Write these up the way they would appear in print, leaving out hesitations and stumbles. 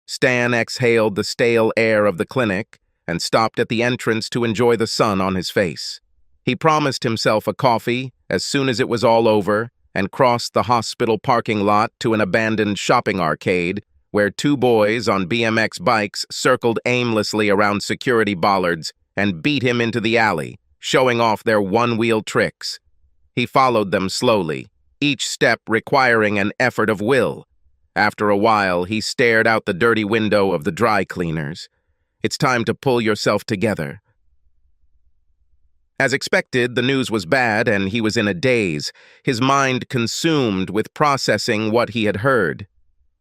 Stan exhaled the stale air of the clinic and stopped at the entrance to enjoy the sun on his face. He promised himself a coffee as soon as it was all over and crossed the hospital parking lot to an abandoned shopping arcade where two boys on BMX bikes circled aimlessly around security bollards and beat him into the alley, showing off their one-wheel tricks. He followed them slowly, each step requiring an effort of will. After a while, he stared out the dirty window of the dry cleaners. It's time to pull yourself together. As expected, the news was bad and he was in a daze, his mind consumed with processing what he had heard.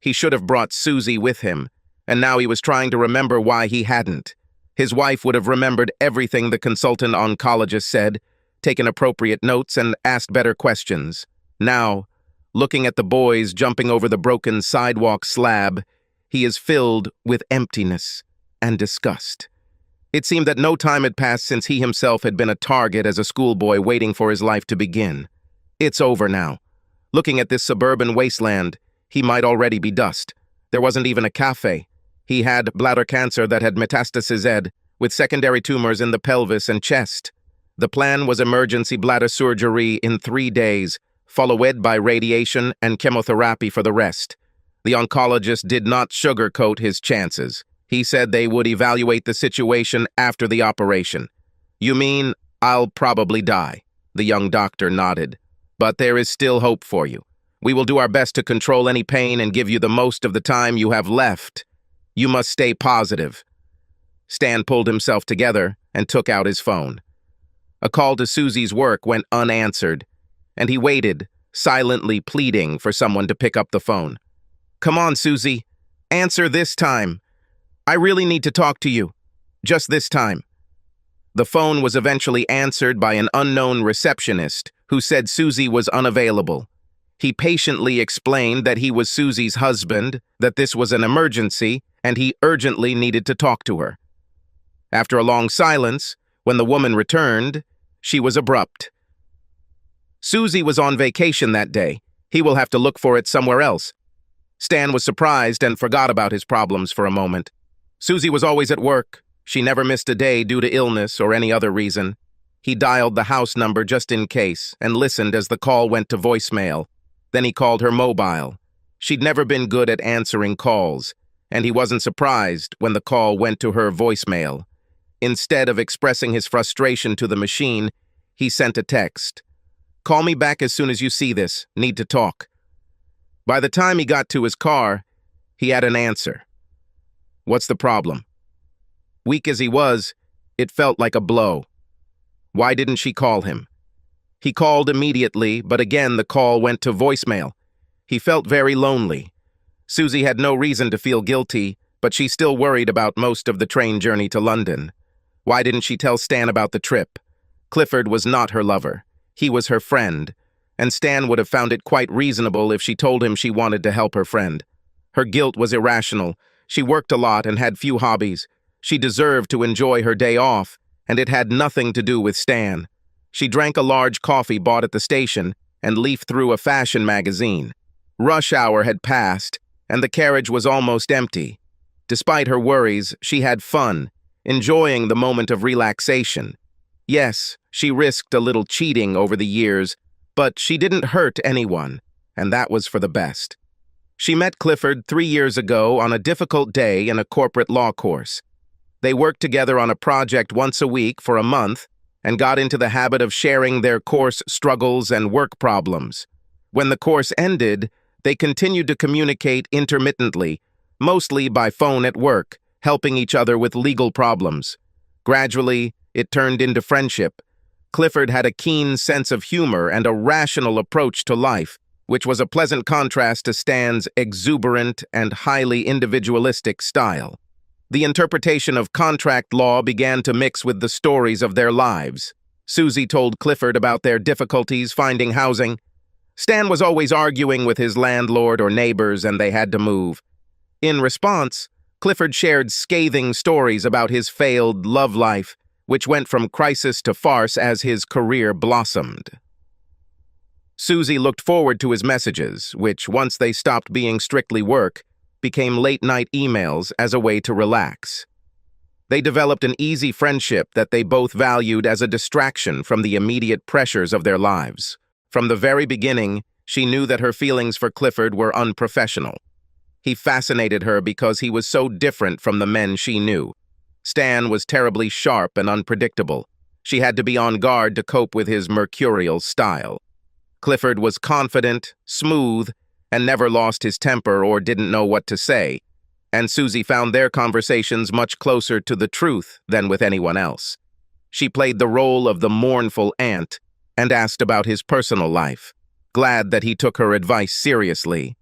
He should have brought Susie with him, and now he was trying to remember why he hadn't. His wife would have remembered everything the consultant oncologist said, taken appropriate notes, and asked better questions. Now, looking at the boys jumping over the broken sidewalk slab, he is filled with emptiness and disgust. It seemed that no time had passed since he himself had been a target as a schoolboy waiting for his life to begin. It's over now. Looking at this suburban wasteland, he might already be dust. There wasn't even a cafe. He had bladder cancer that had metastasized, with secondary tumors in the pelvis and chest. The plan was emergency bladder surgery in 3 days, followed by radiation and chemotherapy for the rest. The oncologist did not sugarcoat his chances. He said they would evaluate the situation after the operation. "You mean I'll probably die?" The young doctor nodded. "But there is still hope for you. We will do our best to control any pain and give you the most of the time you have left. You must stay positive." Stan pulled himself together and took out his phone. A call to Susie's work went unanswered, and he waited, silently pleading for someone to pick up the phone. "Come on, Susie. Answer this time. I really need to talk to you. Just this time." The phone was eventually answered by an unknown receptionist who said Susie was unavailable. He patiently explained that he was Susie's husband, that this was an emergency, and he urgently needed to talk to her. After a long silence, when the woman returned, she was abrupt. Susie was on vacation that day. He will have to look for it somewhere else. Stan was surprised and forgot about his problems for a moment. Susie was always at work. She never missed a day due to illness or any other reason. He dialed the house number just in case and listened as the call went to voicemail. Then he called her mobile. She'd never been good at answering calls, and he wasn't surprised when the call went to her voicemail. Instead of expressing his frustration to the machine, he sent a text. "Call me back as soon as you see this. Need to talk." By the time he got to his car, he had an answer. "What's the problem?" Weak as he was, it felt like a blow. Why didn't she call him? He called immediately, but again the call went to voicemail. He felt very lonely. Susie had no reason to feel guilty, but she still worried about most of the train journey to London. Why didn't she tell Stan about the trip? Clifford was not her lover. He was her friend, and Stan would have found it quite reasonable if she told him she wanted to help her friend. Her guilt was irrational. She worked a lot and had few hobbies. She deserved to enjoy her day off, and it had nothing to do with Stan. She drank a large coffee bought at the station and leafed through a fashion magazine. Rush hour had passed, and the carriage was almost empty. Despite her worries, she had fun, enjoying the moment of relaxation. Yes, she risked a little cheating over the years, but she didn't hurt anyone, and that was for the best. She met Clifford 3 years ago on a difficult day in a corporate law course. They worked together on a project once a week for a month and got into the habit of sharing their course struggles and work problems. When the course ended, they continued to communicate intermittently, mostly by phone at work, helping each other with legal problems. Gradually, it turned into friendship. Clifford had a keen sense of humor and a rational approach to life, which was a pleasant contrast to Stan's exuberant and highly individualistic style. The interpretation of contract law began to mix with the stories of their lives. Susie told Clifford about their difficulties finding housing. Stan was always arguing with his landlord or neighbors, and they had to move. In response, Clifford shared scathing stories about his failed love life, which went from crisis to farce as his career blossomed. Susie looked forward to his messages, which, once they stopped being strictly work, became late-night emails as a way to relax. They developed an easy friendship that they both valued as a distraction from the immediate pressures of their lives. From the very beginning, she knew that her feelings for Clifford were unprofessional. He fascinated her because he was so different from the men she knew. Stan was terribly sharp and unpredictable. She had to be on guard to cope with his mercurial style. Clifford was confident, smooth, and never lost his temper or didn't know what to say, and Susie found their conversations much closer to the truth than with anyone else. She played the role of the mournful aunt and asked about his personal life, glad that he took her advice seriously.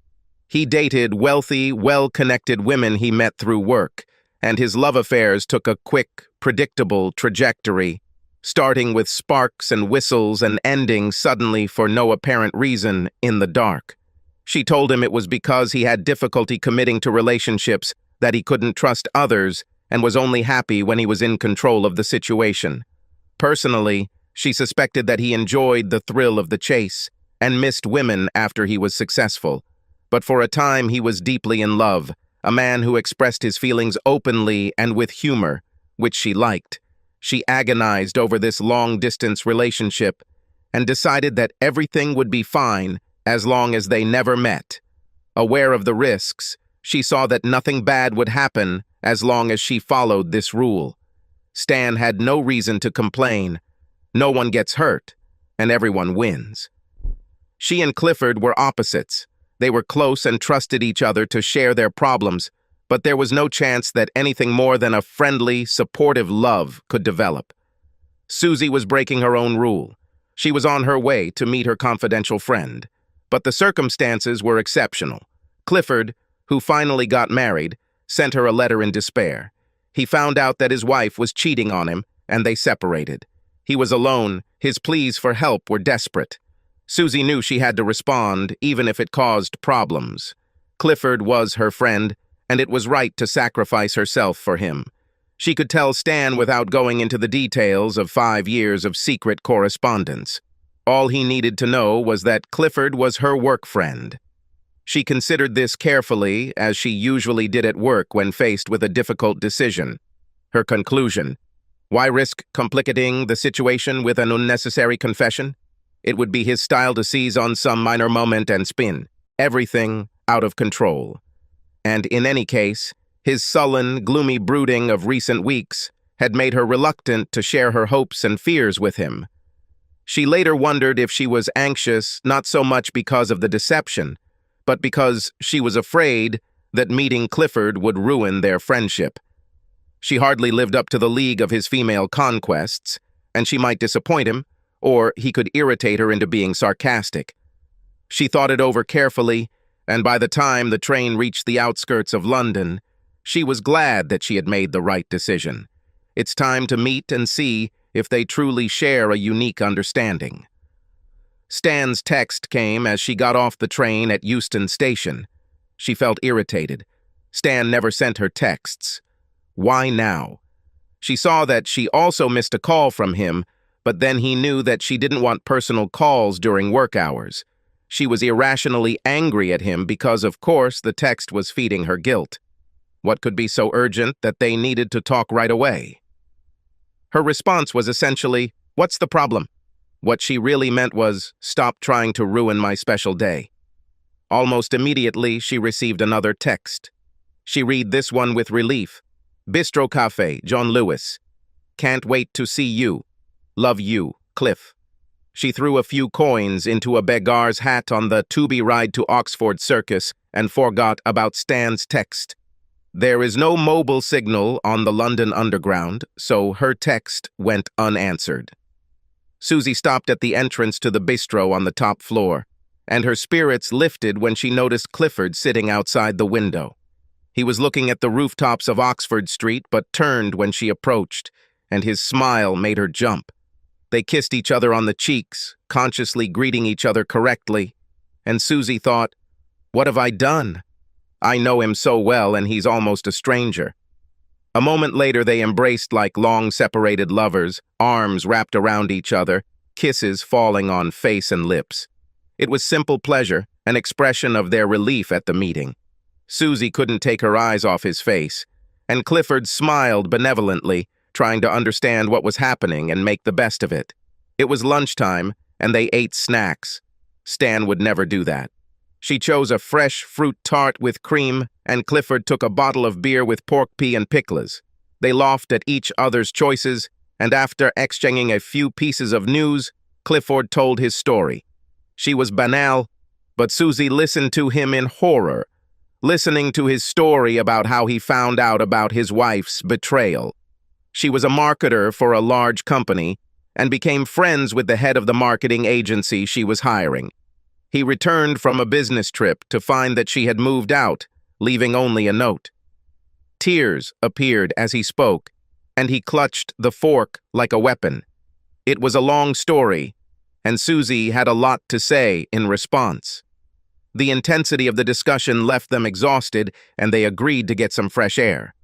He dated wealthy, well-connected women he met through work, and his love affairs took a quick, predictable trajectory, starting with sparks and whistles and ending suddenly for no apparent reason in the dark. She told him it was because he had difficulty committing to relationships, that he couldn't trust others, and was only happy when he was in control of the situation. Personally, she suspected that he enjoyed the thrill of the chase and missed women after he was successful. But for a time he was deeply in love, a man who expressed his feelings openly and with humor, which she liked. She agonized over this long-distance relationship and decided that everything would be fine as long as they never met. Aware of the risks, she saw that nothing bad would happen as long as she followed this rule. Stan had no reason to complain. No one gets hurt, and everyone wins. She and Clifford were opposites. They were close and trusted each other to share their problems, but there was no chance that anything more than a friendly, supportive love could develop. Susie was breaking her own rule. She was on her way to meet her confidential friend. But the circumstances were exceptional. Clifford, who finally got married, sent her a letter in despair. He found out that his wife was cheating on him, and they separated. He was alone. His pleas for help were desperate. Susie knew she had to respond, even if it caused problems. Clifford was her friend, and it was right to sacrifice herself for him. She could tell Stan without going into the details of 5 years of secret correspondence. All he needed to know was that Clifford was her work friend. She considered this carefully, as she usually did at work when faced with a difficult decision. Her conclusion: why risk complicating the situation with an unnecessary confession? It would be his style to seize on some minor moment and spin everything out of control. And in any case, his sullen, gloomy brooding of recent weeks had made her reluctant to share her hopes and fears with him. She later wondered if she was anxious not so much because of the deception, but because she was afraid that meeting Clifford would ruin their friendship. She hardly lived up to the league of his female conquests, and she might disappoint him, or he could irritate her into being sarcastic. She thought it over carefully, and by the time the train reached the outskirts of London, she was glad that she had made the right decision. It's time to meet and see if they truly share a unique understanding. Stan's text came as she got off the train at Euston Station. She felt irritated. Stan never sent her texts. Why now? She saw that she also missed a call from him, but then he knew that she didn't want personal calls during work hours. She was irrationally angry at him because, of course, the text was feeding her guilt. What could be so urgent that they needed to talk right away? Her response was essentially, "What's the problem?" What she really meant was, "Stop trying to ruin my special day." Almost immediately, she received another text. She read this one with relief. "Bistro Cafe, John Lewis. Can't wait to see you. Love you, Cliff." She threw a few coins into a beggar's hat on the to-be ride to Oxford Circus and forgot about Stan's text. There is no mobile signal on the London Underground, so her text went unanswered. Susie stopped at the entrance to the bistro on the top floor, and her spirits lifted when she noticed Clifford sitting outside the window. He was looking at the rooftops of Oxford Street, but turned when she approached, and his smile made her jump. They kissed each other on the cheeks, consciously greeting each other correctly, and Susie thought, "What have I done? I know him so well, and he's almost a stranger." A moment later, they embraced like long-separated lovers, arms wrapped around each other, kisses falling on face and lips. It was simple pleasure, an expression of their relief at the meeting. Susie couldn't take her eyes off his face, and Clifford smiled benevolently, trying to understand what was happening and make the best of it. It was lunchtime, and they ate snacks. Stan would never do that. She chose a fresh fruit tart with cream, and Clifford took a bottle of beer with pork pea and pickles. They laughed at each other's choices, and after exchanging a few pieces of news, Clifford told his story. She was banal, but Susie listened to him in horror, listening to his story about how he found out about his wife's betrayal. She was a marketer for a large company and became friends with the head of the marketing agency she was hiring. He returned from a business trip to find that she had moved out, leaving only a note. Tears appeared as he spoke, and he clutched the fork like a weapon. It was a long story, and Susie had a lot to say in response. The intensity of the discussion left them exhausted, and they agreed to get some fresh air.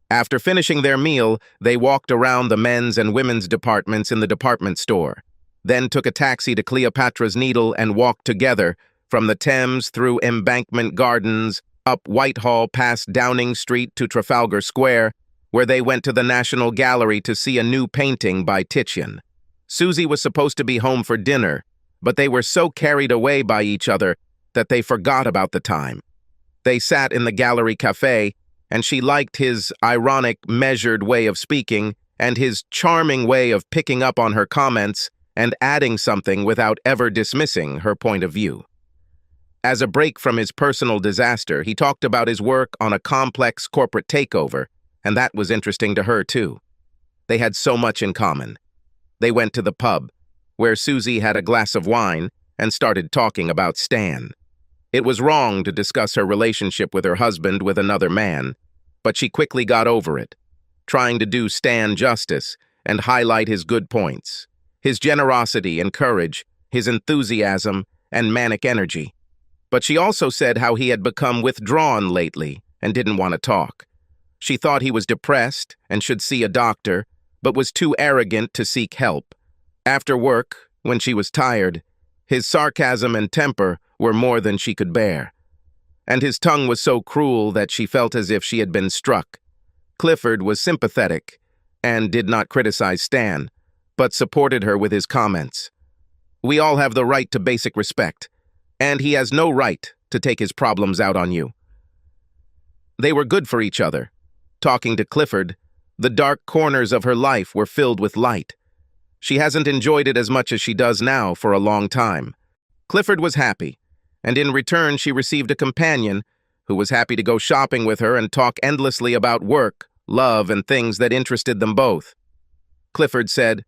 After finishing their meal, they walked around the men's and women's departments in the department store, then took a taxi to Cleopatra's Needle and walked together from the Thames through Embankment Gardens, up Whitehall past Downing Street to Trafalgar Square, where they went to the National Gallery to see a new painting by Titian. Susie was supposed to be home for dinner, but they were so carried away by each other that they forgot about the time. They sat in the gallery cafe, and she liked his ironic, measured way of speaking and his charming way of picking up on her comments and adding something without ever dismissing her point of view. As a break from his personal disaster, he talked about his work on a complex corporate takeover, and that was interesting to her too. They had so much in common. They went to the pub, where Susie had a glass of wine and started talking about Stan. It was wrong to discuss her relationship with her husband with another man, but she quickly got over it, trying to do Stan justice and highlight his good points, his generosity and courage, his enthusiasm and manic energy. But she also said how he had become withdrawn lately and didn't want to talk. She thought he was depressed and should see a doctor, but was too arrogant to seek help. After work, when she was tired, his sarcasm and temper were more than she could bear, and his tongue was so cruel that she felt as if she had been struck. Clifford was sympathetic and did not criticize Stan, but supported her with his comments. "We all have the right to basic respect, and he has no right to take his problems out on you." They were good for each other. Talking to Clifford, the dark corners of her life were filled with light. She hasn't enjoyed it as much as she does now for a long time. Clifford was happy, and in return she received a companion who was happy to go shopping with her and talk endlessly about work, love, and things that interested them both. Clifford said,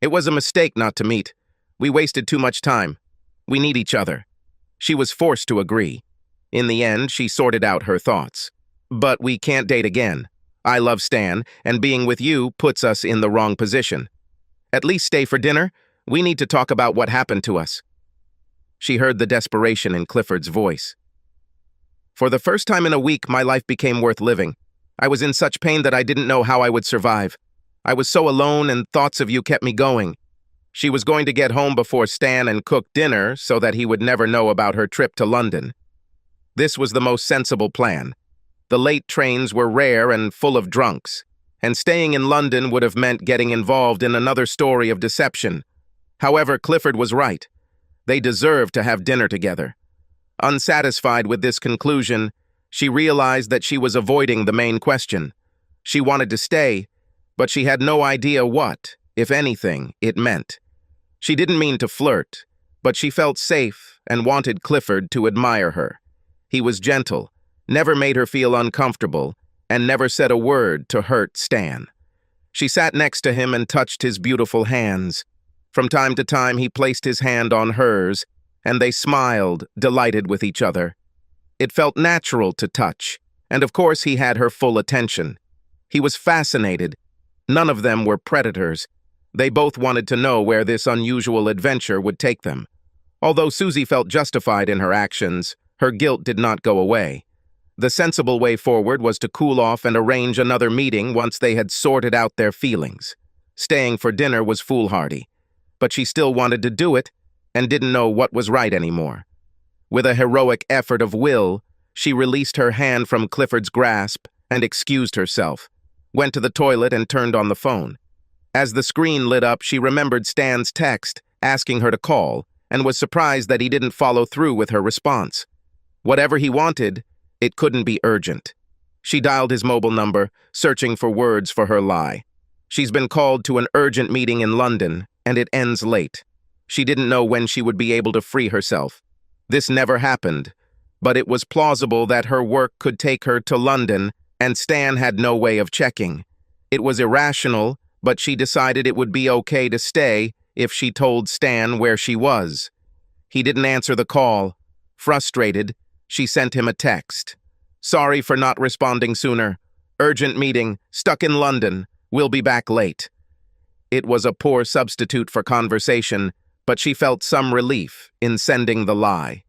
"It was a mistake not to meet. We wasted too much time. We need each other." She was forced to agree. In the end, she sorted out her thoughts. "But we can't date again. I love Stan, and being with you puts us in the wrong position. At least stay for dinner. We need to talk about what happened to us." She heard the desperation in Clifford's voice. "For the first time in a week, my life became worth living. I was in such pain that I didn't know how I would survive. I was so alone, and thoughts of you kept me going." She was going to get home before Stan and cook dinner so that he would never know about her trip to London. This was the most sensible plan. The late trains were rare and full of drunks, and staying in London would have meant getting involved in another story of deception. However, Clifford was right. They deserved to have dinner together. Unsatisfied with this conclusion, she realized that she was avoiding the main question. She wanted to stay, but she had no idea what, if anything, it meant. She didn't mean to flirt, but she felt safe and wanted Clifford to admire her. He was gentle, never made her feel uncomfortable, and never said a word to hurt Stan. She sat next to him and touched his beautiful hands. From time to time, he placed his hand on hers, and they smiled, delighted with each other. It felt natural to touch, and of course he had her full attention. He was fascinated. None of them were predators. They both wanted to know where this unusual adventure would take them. Although Susie felt justified in her actions, her guilt did not go away. The sensible way forward was to cool off and arrange another meeting once they had sorted out their feelings. Staying for dinner was foolhardy, but she still wanted to do it and didn't know what was right anymore. With a heroic effort of will, She released her hand from Clifford's grasp and excused herself, went to the toilet and turned on the phone. As the screen lit up, she remembered Stan's text asking her to call and was surprised that he didn't follow through with her response. Whatever he wanted, it couldn't be urgent. She dialed his mobile number, searching for words for her lie. She's been called to an urgent meeting in London, and it ends late. She didn't know when she would be able to free herself. This never happened, but it was plausible that her work could take her to London, and Stan had no way of checking. It was irrational, but she decided it would be okay to stay if she told Stan where she was. He didn't answer the call. Frustrated, she sent him a text. "Sorry for not responding sooner. Urgent meeting, stuck in London. We'll be back late." It was a poor substitute for conversation, but she felt some relief in sending the lie.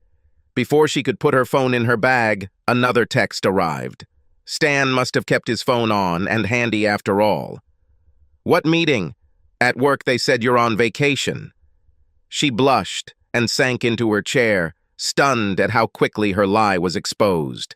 Before she could put her phone in her bag, another text arrived. Stan must have kept his phone on and handy after all. "What meeting? At work they said you're on vacation." She blushed and sank into her chair, stunned at how quickly her lie was exposed.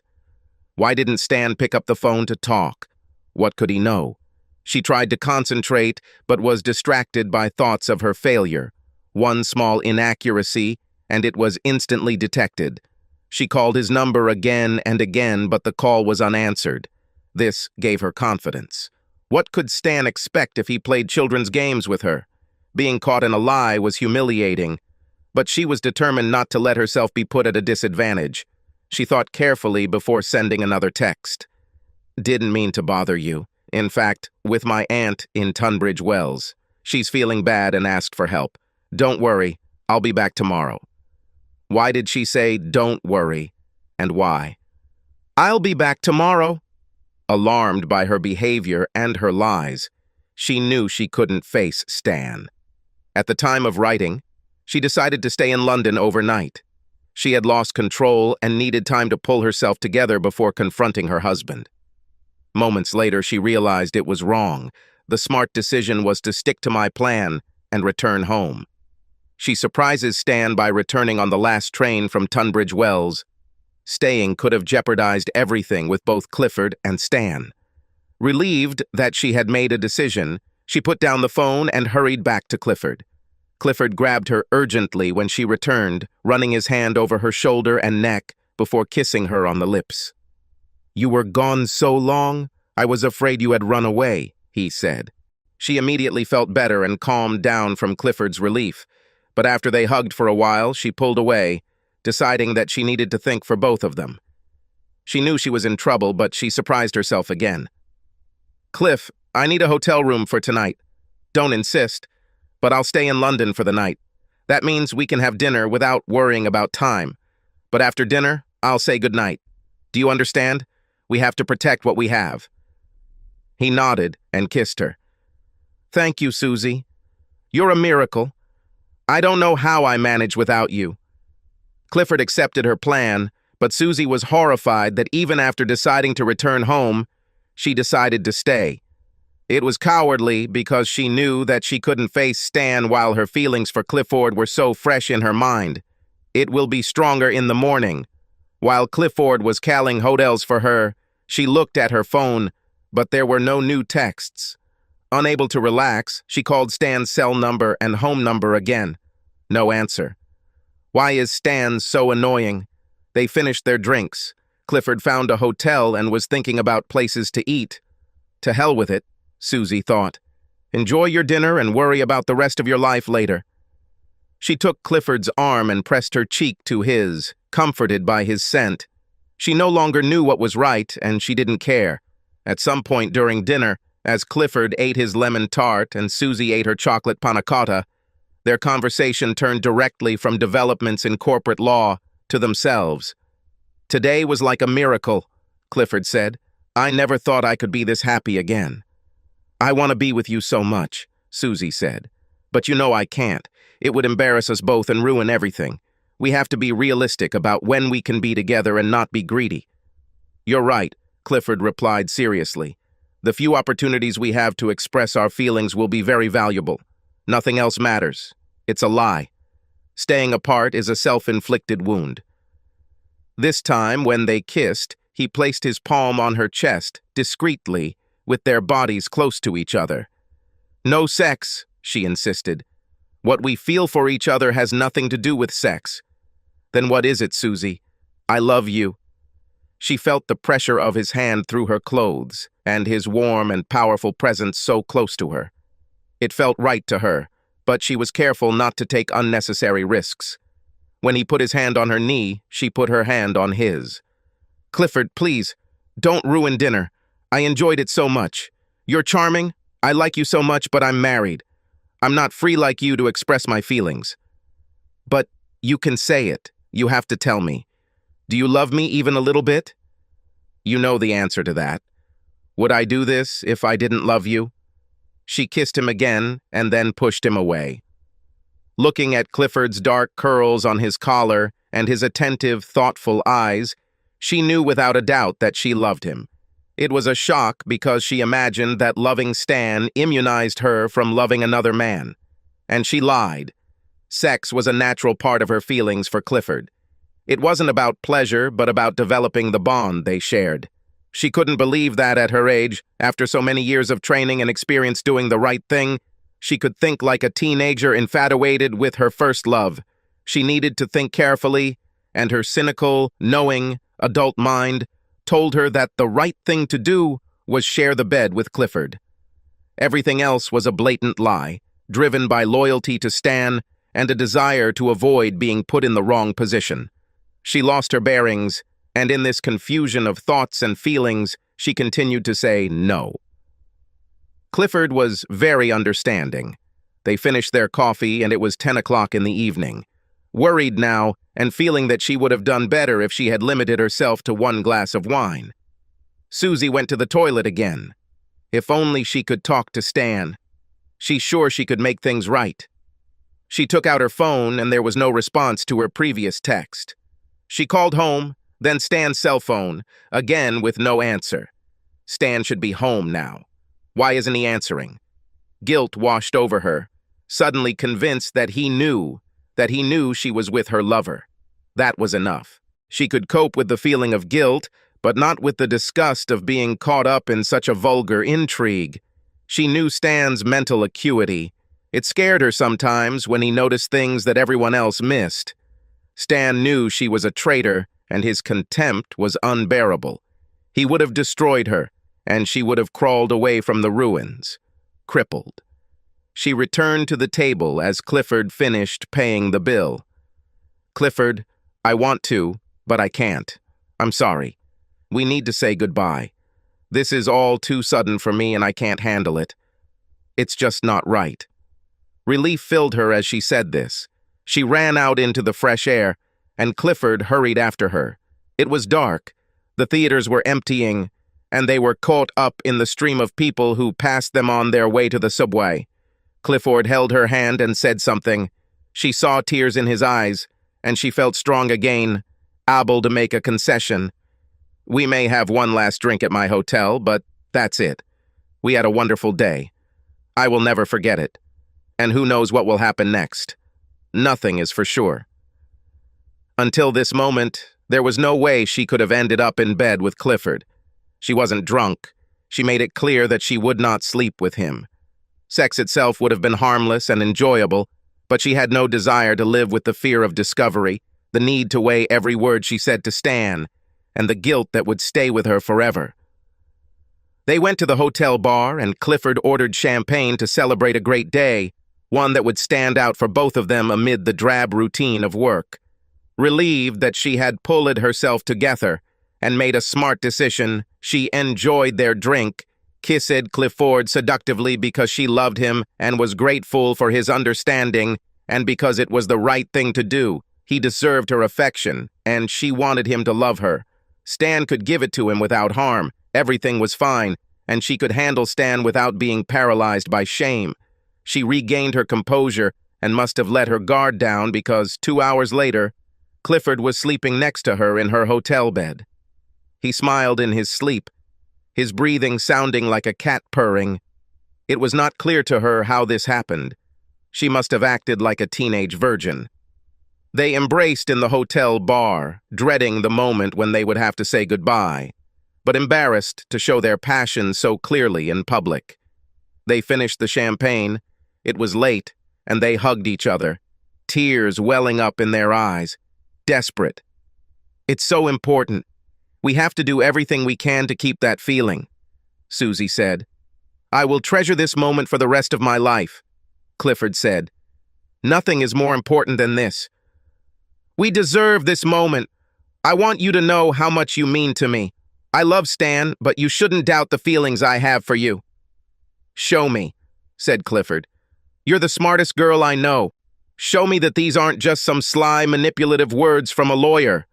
Why didn't Stan pick up the phone to talk? What could he know? She tried to concentrate, but was distracted by thoughts of her failure. One small inaccuracy, and it was instantly detected. She called his number again and again, but the call was unanswered. This gave her confidence. What could Stan expect if he played children's games with her? Being caught in a lie was humiliating, but she was determined not to let herself be put at a disadvantage. She thought carefully before sending another text. "Didn't mean to bother you. In fact, with my aunt in Tunbridge Wells. She's feeling bad and asked for help. Don't worry, I'll be back tomorrow." Why did she say, "Don't worry," and why? "I'll be back tomorrow." Alarmed by her behavior and her lies, she knew she couldn't face Stan. At the time of writing, she decided to stay in London overnight. She had lost control and needed time to pull herself together before confronting her husband. Moments later, she realized it was wrong. The smart decision was to stick to my plan and return home. She surprises Stan by returning on the last train from Tunbridge Wells. Staying could have jeopardized everything with both Clifford and Stan. Relieved that she had made a decision, she put down the phone and hurried back to Clifford. Clifford grabbed her urgently when she returned, running his hand over her shoulder and neck before kissing her on the lips. "You were gone so long, I was afraid you had run away," he said. She immediately felt better and calmed down from Clifford's relief, but after they hugged for a while, she pulled away, deciding that she needed to think for both of them. She knew she was in trouble, but she surprised herself again. "Cliff, I need a hotel room for tonight. Don't insist, but I'll stay in London for the night. That means we can have dinner without worrying about time. But after dinner, I'll say goodnight. Do you understand? We have to protect what we have." He nodded and kissed her. "Thank you, Susie. You're a miracle. I don't know how I manage without you." Clifford accepted her plan, but Susie was horrified that even after deciding to return home, she decided to stay. It was cowardly because she knew that she couldn't face Stan while her feelings for Clifford were so fresh in her mind. It will be stronger in the morning. While Clifford was calling hotels for her, she looked at her phone, but there were no new texts. Unable to relax, she called Stan's cell number and home number again. No answer. Why is Stan so annoying? They finished their drinks. Clifford found a hotel and was thinking about places to eat. To hell with it, Susie thought. Enjoy your dinner and worry about the rest of your life later. She took Clifford's arm and pressed her cheek to his, comforted by his scent. She no longer knew what was right, and she didn't care. At some point during dinner, as Clifford ate his lemon tart and Susie ate her chocolate panna cotta, their conversation turned directly from developments in corporate law to themselves. "Today was like a miracle," Clifford said. "I never thought I could be this happy again." "I want to be with you so much," Susie said. "But you know I can't. It would embarrass us both and ruin everything. We have to be realistic about when we can be together and not be greedy." "You're right," Clifford replied seriously. "The few opportunities we have to express our feelings will be very valuable. Nothing else matters. It's a lie. Staying apart is a self-inflicted wound." This time, when they kissed, he placed his palm on her chest, discreetly, with their bodies close to each other. "No sex," she insisted. "What we feel for each other has nothing to do with sex." "Then what is it, Susie?" "I love you." She felt the pressure of his hand through her clothes, and his warm and powerful presence so close to her. It felt right to her, but she was careful not to take unnecessary risks. When he put his hand on her knee, she put her hand on his. "Clifford, please, don't ruin dinner. I enjoyed it so much. You're charming. I like you so much, but I'm married. I'm not free like you to express my feelings." "But you can say it. You have to tell me. Do you love me even a little bit?" "You know the answer to that. Would I do this if I didn't love you?" She kissed him again and then pushed him away. Looking at Clifford's dark curls on his collar and his attentive, thoughtful eyes, she knew without a doubt that she loved him. It was a shock because she imagined that loving Stan immunized her from loving another man. And she lied. Sex was a natural part of her feelings for Clifford. It wasn't about pleasure, but about developing the bond they shared. She couldn't believe that at her age, after so many years of training and experience doing the right thing, she could think like a teenager infatuated with her first love. She needed to think carefully, and her cynical, knowing, adult mind told her that the right thing to do was share the bed with Clifford. Everything else was a blatant lie, driven by loyalty to Stan and a desire to avoid being put in the wrong position. She lost her bearings, and in this confusion of thoughts and feelings, she continued to say no. Clifford was very understanding. They finished their coffee, and it was 10 o'clock in the evening. Worried now, and feeling that she would have done better if she had limited herself to 1 glass of wine. Susie went to the toilet again. If only she could talk to Stan. She's sure she could make things right. She took out her phone, and there was no response to her previous text. She called home, then Stan's cell phone, again with no answer. Stan should be home now. Why isn't he answering? Guilt washed over her, suddenly convinced that he knew she was with her lover. That was enough. She could cope with the feeling of guilt, but not with the disgust of being caught up in such a vulgar intrigue. She knew Stan's mental acuity. It scared her sometimes when he noticed things that everyone else missed. Stan knew she was a traitor, and his contempt was unbearable. He would have destroyed her, and she would have crawled away from the ruins, crippled. She returned to the table as Clifford finished paying the bill. "Clifford, I want to, but I can't. I'm sorry. We need to say goodbye. This is all too sudden for me, and I can't handle it. It's just not right." Relief filled her as she said this. She ran out into the fresh air, and Clifford hurried after her. It was dark. The theaters were emptying, and they were caught up in the stream of people who passed them on their way to the subway. Clifford held her hand and said something. She saw tears in his eyes, and she felt strong again, able to make a concession. "We may have one last drink at my hotel, but that's it. We had a wonderful day. I will never forget it. And who knows what will happen next? Nothing is for sure." Until this moment, there was no way she could have ended up in bed with Clifford. She wasn't drunk. She made it clear that she would not sleep with him. Sex itself would have been harmless and enjoyable, but she had no desire to live with the fear of discovery, the need to weigh every word she said to Stan, and the guilt that would stay with her forever. They went to the hotel bar, and Clifford ordered champagne to celebrate a great day, one that would stand out for both of them amid the drab routine of work. Relieved that she had pulled herself together and made a smart decision, she enjoyed their drink, kissed Clifford seductively because she loved him and was grateful for his understanding, and because it was the right thing to do. He deserved her affection, and she wanted him to love her. Stan could give it to him without harm. Everything was fine, and she could handle Stan without being paralyzed by shame. She regained her composure and must have let her guard down because 2 hours later, Clifford was sleeping next to her in her hotel bed. He smiled in his sleep, his breathing sounding like a cat purring. It was not clear to her how this happened. She must have acted like a teenage virgin. They embraced in the hotel bar, dreading the moment when they would have to say goodbye, but embarrassed to show their passion so clearly in public. They finished the champagne. It was late, and they hugged each other, tears welling up in their eyes, desperate. "It's so important. We have to do everything we can to keep that feeling," Susie said. "I will treasure this moment for the rest of my life," Clifford said. "Nothing is more important than this. We deserve this moment. I want you to know how much you mean to me. I love Stan, but you shouldn't doubt the feelings I have for you." "Show me," said Clifford. "You're the smartest girl I know. Show me that these aren't just some sly, manipulative words from a lawyer."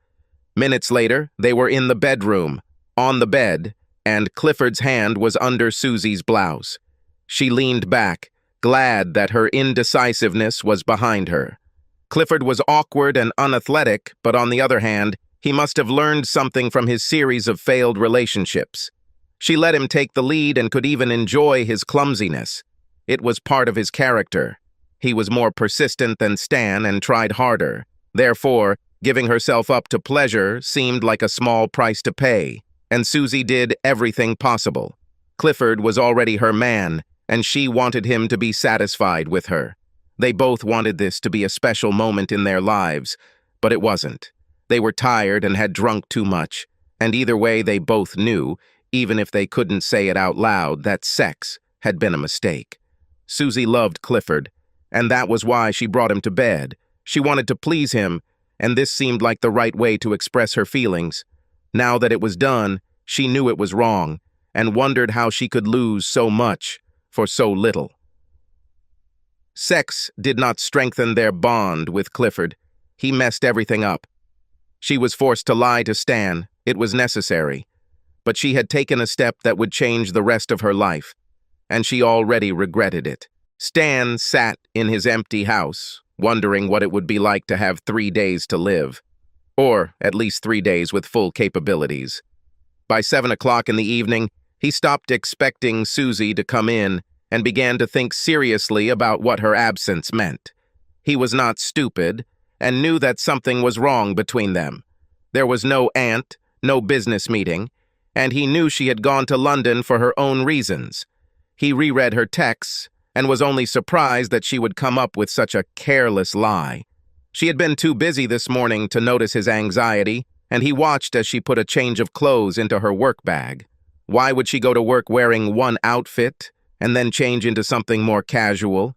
Minutes later, they were in the bedroom, on the bed, and Clifford's hand was under Susie's blouse. She leaned back, glad that her indecisiveness was behind her. Clifford was awkward and unathletic, but on the other hand, he must have learned something from his series of failed relationships. She let him take the lead and could even enjoy his clumsiness. It was part of his character. He was more persistent than Stan and tried harder. Therefore, giving herself up to pleasure seemed like a small price to pay, and Susie did everything possible. Clifford was already her man, and she wanted him to be satisfied with her. They both wanted this to be a special moment in their lives, but it wasn't. They were tired and had drunk too much, and either way they both knew, even if they couldn't say it out loud, that sex had been a mistake. Susie loved Clifford, and that was why she brought him to bed. She wanted to please him, and this seemed like the right way to express her feelings. Now that it was done, she knew it was wrong, and wondered how she could lose so much for so little. Sex did not strengthen their bond with Clifford. He messed everything up. She was forced to lie to Stan. It was necessary. But she had taken a step that would change the rest of her life, and she already regretted it. Stan sat in his empty house, wondering what it would be like to have 3 days to live, or at least 3 days with full capabilities. By 7 o'clock in the evening, he stopped expecting Susie to come in and began to think seriously about what her absence meant. He was not stupid and knew that something was wrong between them. There was no aunt, no business meeting, and he knew she had gone to London for her own reasons. He reread her texts and was only surprised that she would come up with such a careless lie. She had been too busy this morning to notice his anxiety, and he watched as she put a change of clothes into her work bag. Why would she go to work wearing one outfit and then change into something more casual?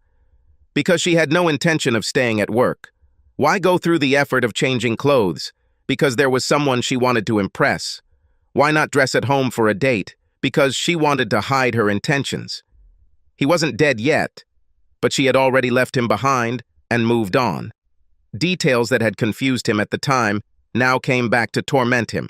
Because she had no intention of staying at work. Why go through the effort of changing clothes? Because there was someone she wanted to impress. Why not dress at home for a date? Because she wanted to hide her intentions. He wasn't dead yet, but she had already left him behind and moved on. Details that had confused him at the time now came back to torment him.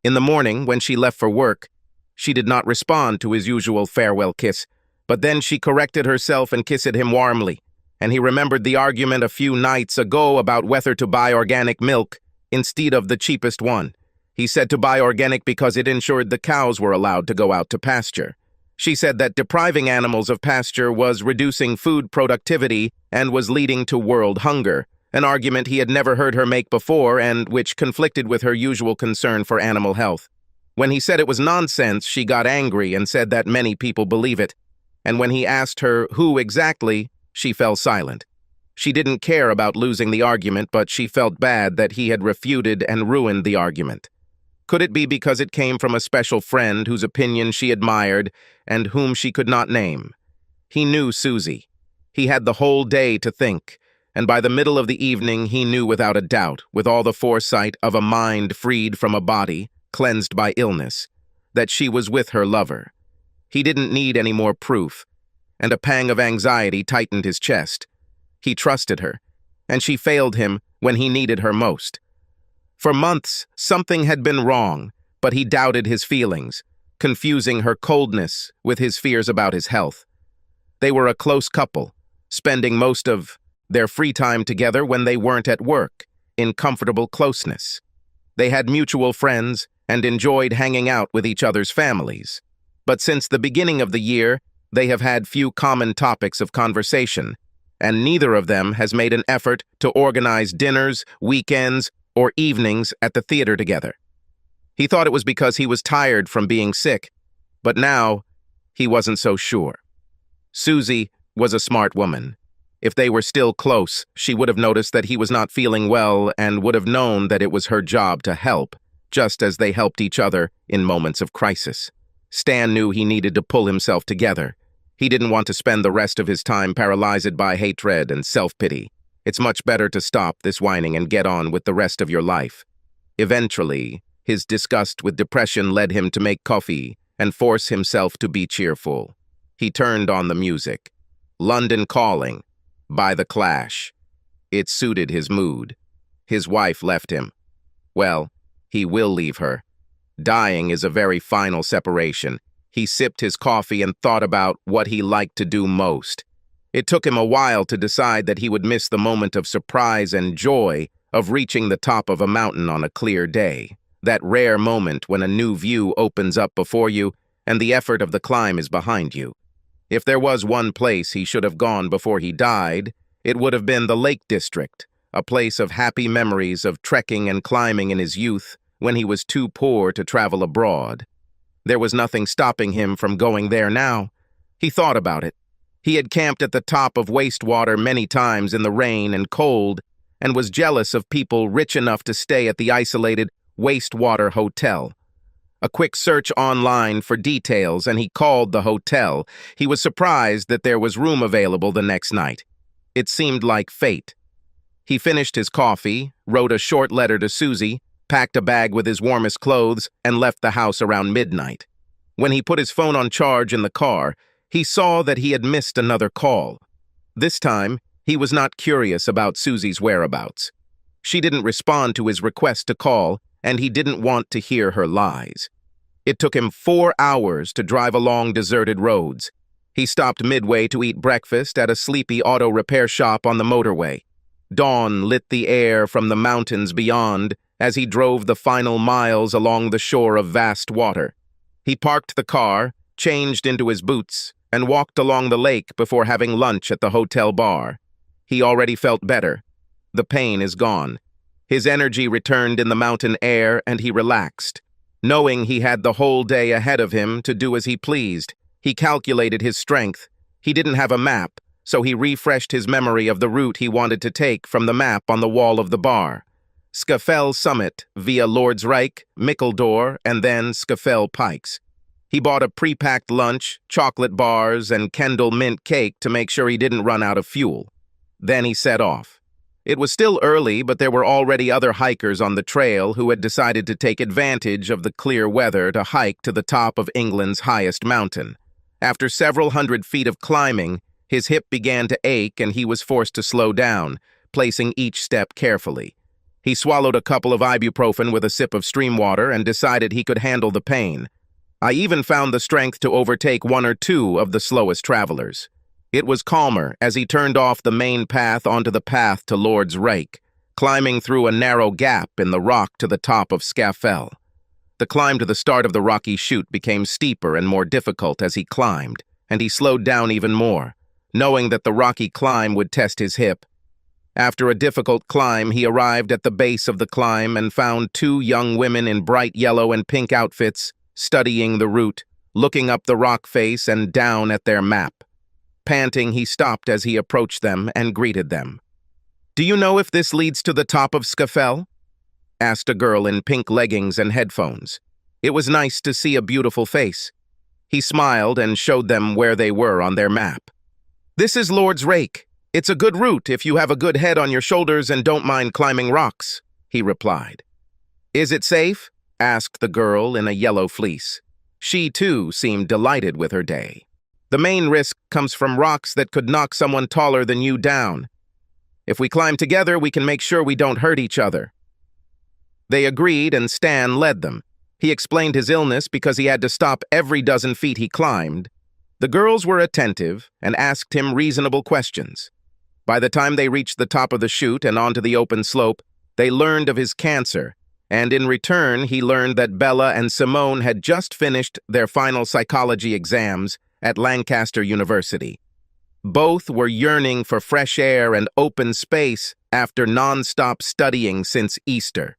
In the morning, when she left for work, she did not respond to his usual farewell kiss, but then she corrected herself and kissed him warmly, and he remembered the argument a few nights ago about whether to buy organic milk instead of the cheapest one. He said to buy organic because it ensured the cows were allowed to go out to pasture. She said that depriving animals of pasture was reducing food productivity and was leading to world hunger, an argument he had never heard her make before and which conflicted with her usual concern for animal health. When he said it was nonsense, she got angry and said that many people believe it, and when he asked her who exactly, she fell silent. She didn't care about losing the argument, but she felt bad that he had refuted and ruined the argument. Could it be because it came from a special friend whose opinion she admired and whom she could not name? He knew Susie. He had the whole day to think, and by the middle of the evening he knew without a doubt, with all the foresight of a mind freed from a body, cleansed by illness, that she was with her lover. He didn't need any more proof, and a pang of anxiety tightened his chest. He trusted her, and she failed him when he needed her most. For months, something had been wrong, but he doubted his feelings, confusing her coldness with his fears about his health. They were a close couple, spending most of their free time together when they weren't at work, in comfortable closeness. They had mutual friends and enjoyed hanging out with each other's families. But since the beginning of the year, they have had few common topics of conversation, and neither of them has made an effort to organize dinners, weekends, or evenings at the theater together. He thought it was because he was tired from being sick, but now he wasn't so sure. Susie was a smart woman. If they were still close, she would have noticed that he was not feeling well and would have known that it was her job to help, just as they helped each other in moments of crisis. Stan knew he needed to pull himself together. He didn't want to spend the rest of his time paralyzed by hatred and self-pity. It's much better to stop this whining and get on with the rest of your life. Eventually, his disgust with depression led him to make coffee and force himself to be cheerful. He turned on the music. London Calling by The Clash. It suited his mood. His wife left him. Well, he will leave her. Dying is a very final separation. He sipped his coffee and thought about what he liked to do most. It took him a while to decide that he would miss the moment of surprise and joy of reaching the top of a mountain on a clear day. That rare moment when a new view opens up before you and the effort of the climb is behind you. If there was one place he should have gone before he died, it would have been the Lake District, a place of happy memories of trekking and climbing in his youth when he was too poor to travel abroad. There was nothing stopping him from going there now. He thought about it. He had camped at the top of Wastewater many times in the rain and cold and was jealous of people rich enough to stay at the isolated Wastewater Hotel. A quick search online for details, and he called the hotel. He was surprised that there was room available the next night. It seemed like fate. He finished his coffee, wrote a short letter to Susie, packed a bag with his warmest clothes, and left the house around midnight. When he put his phone on charge in the car, he saw that he had missed another call. This time, he was not curious about Susie's whereabouts. She didn't respond to his request to call, and he didn't want to hear her lies. It took him 4 hours to drive along deserted roads. He stopped midway to eat breakfast at a sleepy auto repair shop on the motorway. Dawn lit the air from the mountains beyond as he drove the final miles along the shore of vast water. He parked the car, changed into his boots, and walked along the lake before having lunch at the hotel bar. He already felt better. The pain is gone. His energy returned in the mountain air, and he relaxed. Knowing he had the whole day ahead of him to do as he pleased, he calculated his strength. He didn't have a map, so he refreshed his memory of the route he wanted to take from the map on the wall of the bar. Scafell Summit via Lord's Reich, Mickeldore, and then Scafell Pikes. He bought a pre-packed lunch, chocolate bars, and Kendall mint cake to make sure he didn't run out of fuel. Then he set off. It was still early, but there were already other hikers on the trail who had decided to take advantage of the clear weather to hike to the top of England's highest mountain. After several hundred feet of climbing, his hip began to ache and he was forced to slow down, placing each step carefully. He swallowed a couple of ibuprofen with a sip of stream water and decided he could handle the pain. I even found the strength to overtake 1 or 2 of the slowest travelers. It was calmer as he turned off the main path onto the path to Lord's Reich, climbing through a narrow gap in the rock to the top of Scafell. The climb to the start of the rocky chute became steeper and more difficult as he climbed, and he slowed down even more, knowing that the rocky climb would test his hip. After a difficult climb, he arrived at the base of the climb and found 2 young women in bright yellow and pink outfits studying the route, looking up the rock face and down at their map. Panting, he stopped as he approached them and greeted them. "Do you know if this leads to the top of Scafell?" asked a girl in pink leggings and headphones. It was nice to see a beautiful face. He smiled and showed them where they were on their map. "This is Lord's Reich. It's a good route if you have a good head on your shoulders and don't mind climbing rocks," he replied. "Is it safe?" asked the girl in a yellow fleece. She, too, seemed delighted with her day. "The main risk comes from rocks that could knock someone taller than you down. If we climb together, we can make sure we don't hurt each other." They agreed, and Stan led them. He explained his illness because he had to stop every dozen feet he climbed. The girls were attentive and asked him reasonable questions. By the time they reached the top of the chute and onto the open slope, they learned of his cancer, and in return he learned that Bella and Simone had just finished their final psychology exams at Lancaster University. Both were yearning for fresh air and open space after non-stop studying since Easter.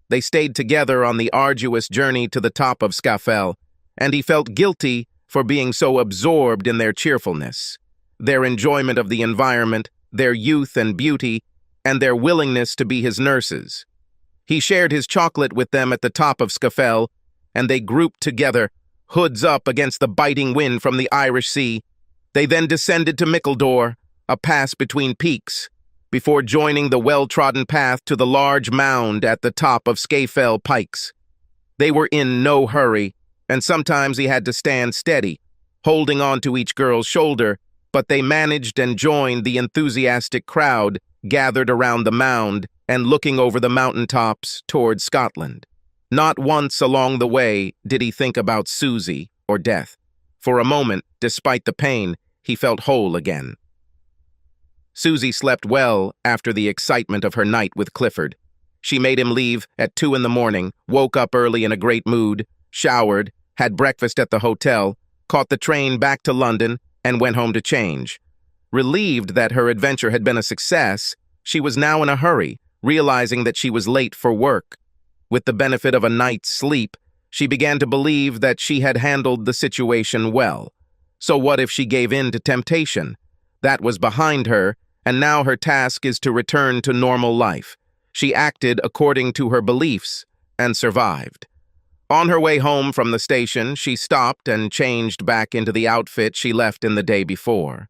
They stayed together on the arduous journey to the top of Scafell, and he felt guilty for being so absorbed in their cheerfulness, their enjoyment of the environment, their youth and beauty, and their willingness to be his nurses. He shared his chocolate with them at the top of Scafell, and they grouped together, hoods up against the biting wind from the Irish Sea. They then descended to Mickledore, a pass between peaks, before joining the well-trodden path to the large mound at the top of Scafell Pikes. They were in no hurry, and sometimes he had to stand steady, holding on to each girl's shoulder, but they managed and joined the enthusiastic crowd gathered around the mound and looking over the mountaintops toward Scotland. Not once along the way did he think about Susie or death. For a moment, despite the pain, he felt whole again. Susie slept well after the excitement of her night with Clifford. She made him leave at 2 a.m, woke up early in a great mood, showered, had breakfast at the hotel, caught the train back to London, and went home to change. Relieved that her adventure had been a success, she was now in a hurry, realizing that she was late for work. With the benefit of a night's sleep, she began to believe that she had handled the situation well. So what if she gave in to temptation? That was behind her, and now her task is to return to normal life. She acted according to her beliefs and survived. On her way home from the station, she stopped and changed back into the outfit she left in the day before.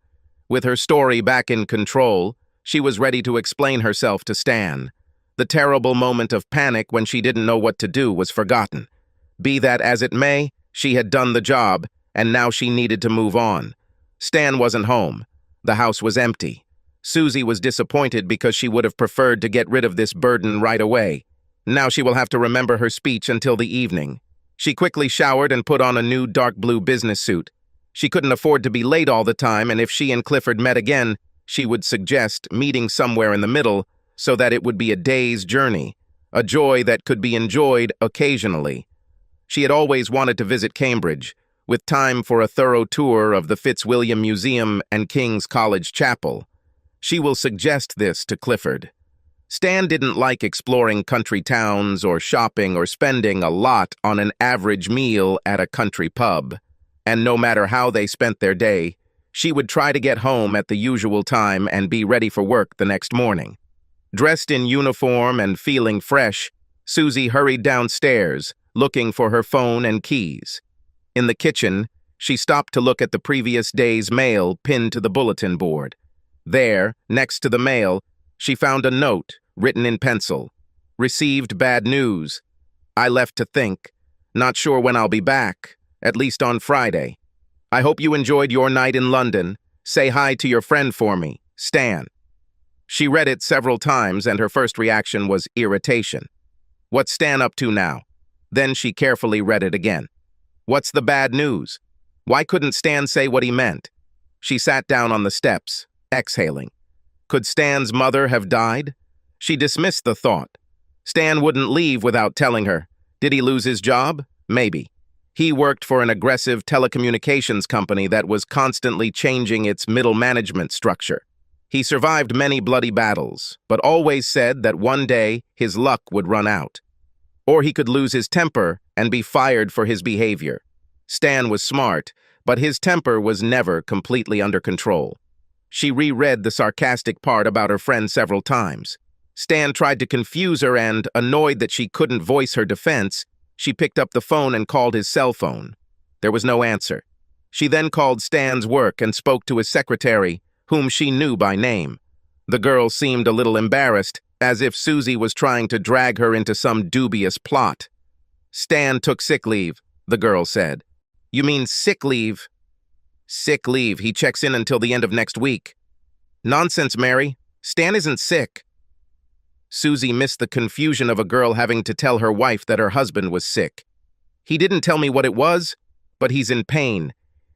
With her story back in control, she was ready to explain herself to Stan. The terrible moment of panic when she didn't know what to do was forgotten. Be that as it may, she had done the job, and now she needed to move on. Stan wasn't home. The house was empty. Susie was disappointed because she would have preferred to get rid of this burden right away. Now she will have to remember her speech until the evening. She quickly showered and put on a new dark blue business suit. She couldn't afford to be late all the time, and if she and Clifford met again, she would suggest meeting somewhere in the middle so that it would be a day's journey, a joy that could be enjoyed occasionally. She had always wanted to visit Cambridge, with time for a thorough tour of the Fitzwilliam Museum and King's College Chapel. She will suggest this to Clifford. Stan didn't like exploring country towns or shopping or spending a lot on an average meal at a country pub. And no matter how they spent their day, she would try to get home at the usual time and be ready for work the next morning. Dressed in uniform and feeling fresh, Susie hurried downstairs, looking for her phone and keys. In the kitchen, she stopped to look at the previous day's mail pinned to the bulletin board. There, next to the mail, she found a note written in pencil. Received bad news. I left to think. Not sure when I'll be back, at least on Friday. I hope you enjoyed your night in London. Say hi to your friend for me, Stan. She read it several times and her first reaction was irritation. What's Stan up to now? Then she carefully read it again. What's the bad news? Why couldn't Stan say what he meant? She sat down on the steps, exhaling. Could Stan's mother have died? She dismissed the thought. Stan wouldn't leave without telling her. Did he lose his job? Maybe. He worked for an aggressive telecommunications company that was constantly changing its middle management structure. He survived many bloody battles, but always said that one day his luck would run out. Or he could lose his temper and be fired for his behavior. Stan was smart, but his temper was never completely under control. She reread the sarcastic part about her friend several times. Stan tried to confuse her and, annoyed that she couldn't voice her defense, she picked up the phone and called his cell phone. There was no answer. She then called Stan's work and spoke to his secretary, whom she knew by name. The girl seemed a little embarrassed, as if Susie was trying to drag her into some dubious plot. Stan took sick leave, the girl said. You mean sick leave? Sick leave. He checks in until the end of next week. Nonsense, Mary. Stan isn't sick. Susie missed the confusion of a girl having to tell her wife that her husband was sick. He didn't tell me what it was, but he's in pain.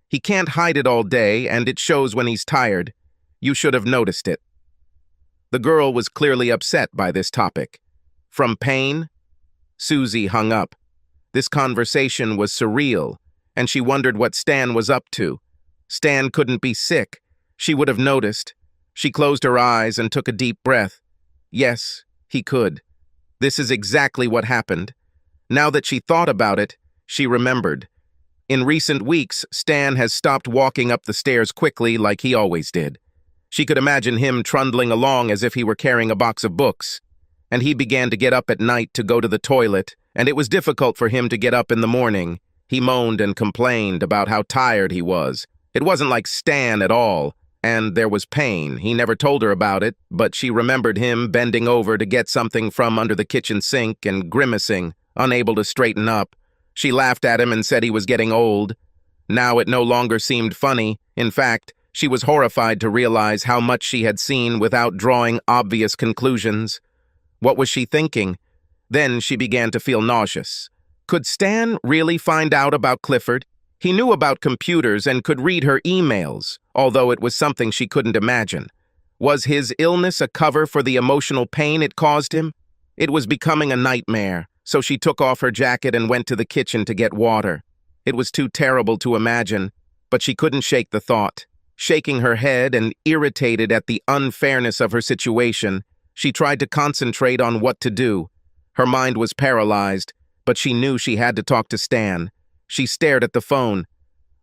He can't hide it all day, and it shows when he's tired. You should have noticed it. The girl was clearly upset by this topic. From pain? Susie hung up. This conversation was surreal, and she wondered what Stan was up to. Stan couldn't be sick. She would have noticed. She closed her eyes and took a deep breath. Yes, he could. This is exactly what happened. Now that she thought about it, she remembered. In recent weeks, Stan has stopped walking up the stairs quickly like he always did. She could imagine him trundling along as if he were carrying a box of books. And he began to get up at night to go to the toilet, and it was difficult for him to get up in the morning. He moaned and complained about how tired he was. It wasn't like Stan at all, and there was pain. He never told her about it, but she remembered him bending over to get something from under the kitchen sink and grimacing, unable to straighten up. She laughed at him and said he was getting old. Now it no longer seemed funny. In fact, she was horrified to realize how much she had seen without drawing obvious conclusions. What was she thinking? Then she began to feel nauseous. Could Stan really find out about Clifford? He knew about computers and could read her emails, although it was something she couldn't imagine. Was his illness a cover for the emotional pain it caused him? It was becoming a nightmare, so she took off her jacket and went to the kitchen to get water. It was too terrible to imagine, but she couldn't shake the thought. Shaking her head and irritated at the unfairness of her situation, she tried to concentrate on what to do. Her mind was paralyzed, but she knew she had to talk to Stan. She stared at the phone.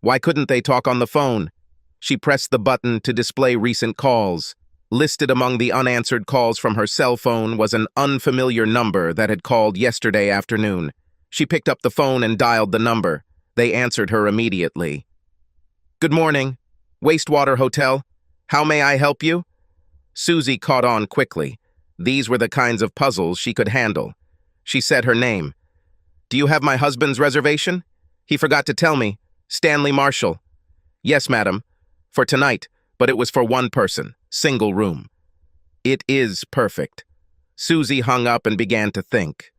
Why couldn't they talk on the phone? She pressed the button to display recent calls. Listed among the unanswered calls from her cell phone was an unfamiliar number that had called yesterday afternoon. She picked up the phone and dialed the number. They answered her immediately. "Good morning. Wastewater Hotel. How may I help you?" Susie caught on quickly. These were the kinds of puzzles she could handle. She said her name. "Do you have my husband's reservation? He forgot to tell me. Stanley Marshall." "Yes, madam. For tonight, but it was for one person. Single room." "It is perfect." Susie hung up and began to think.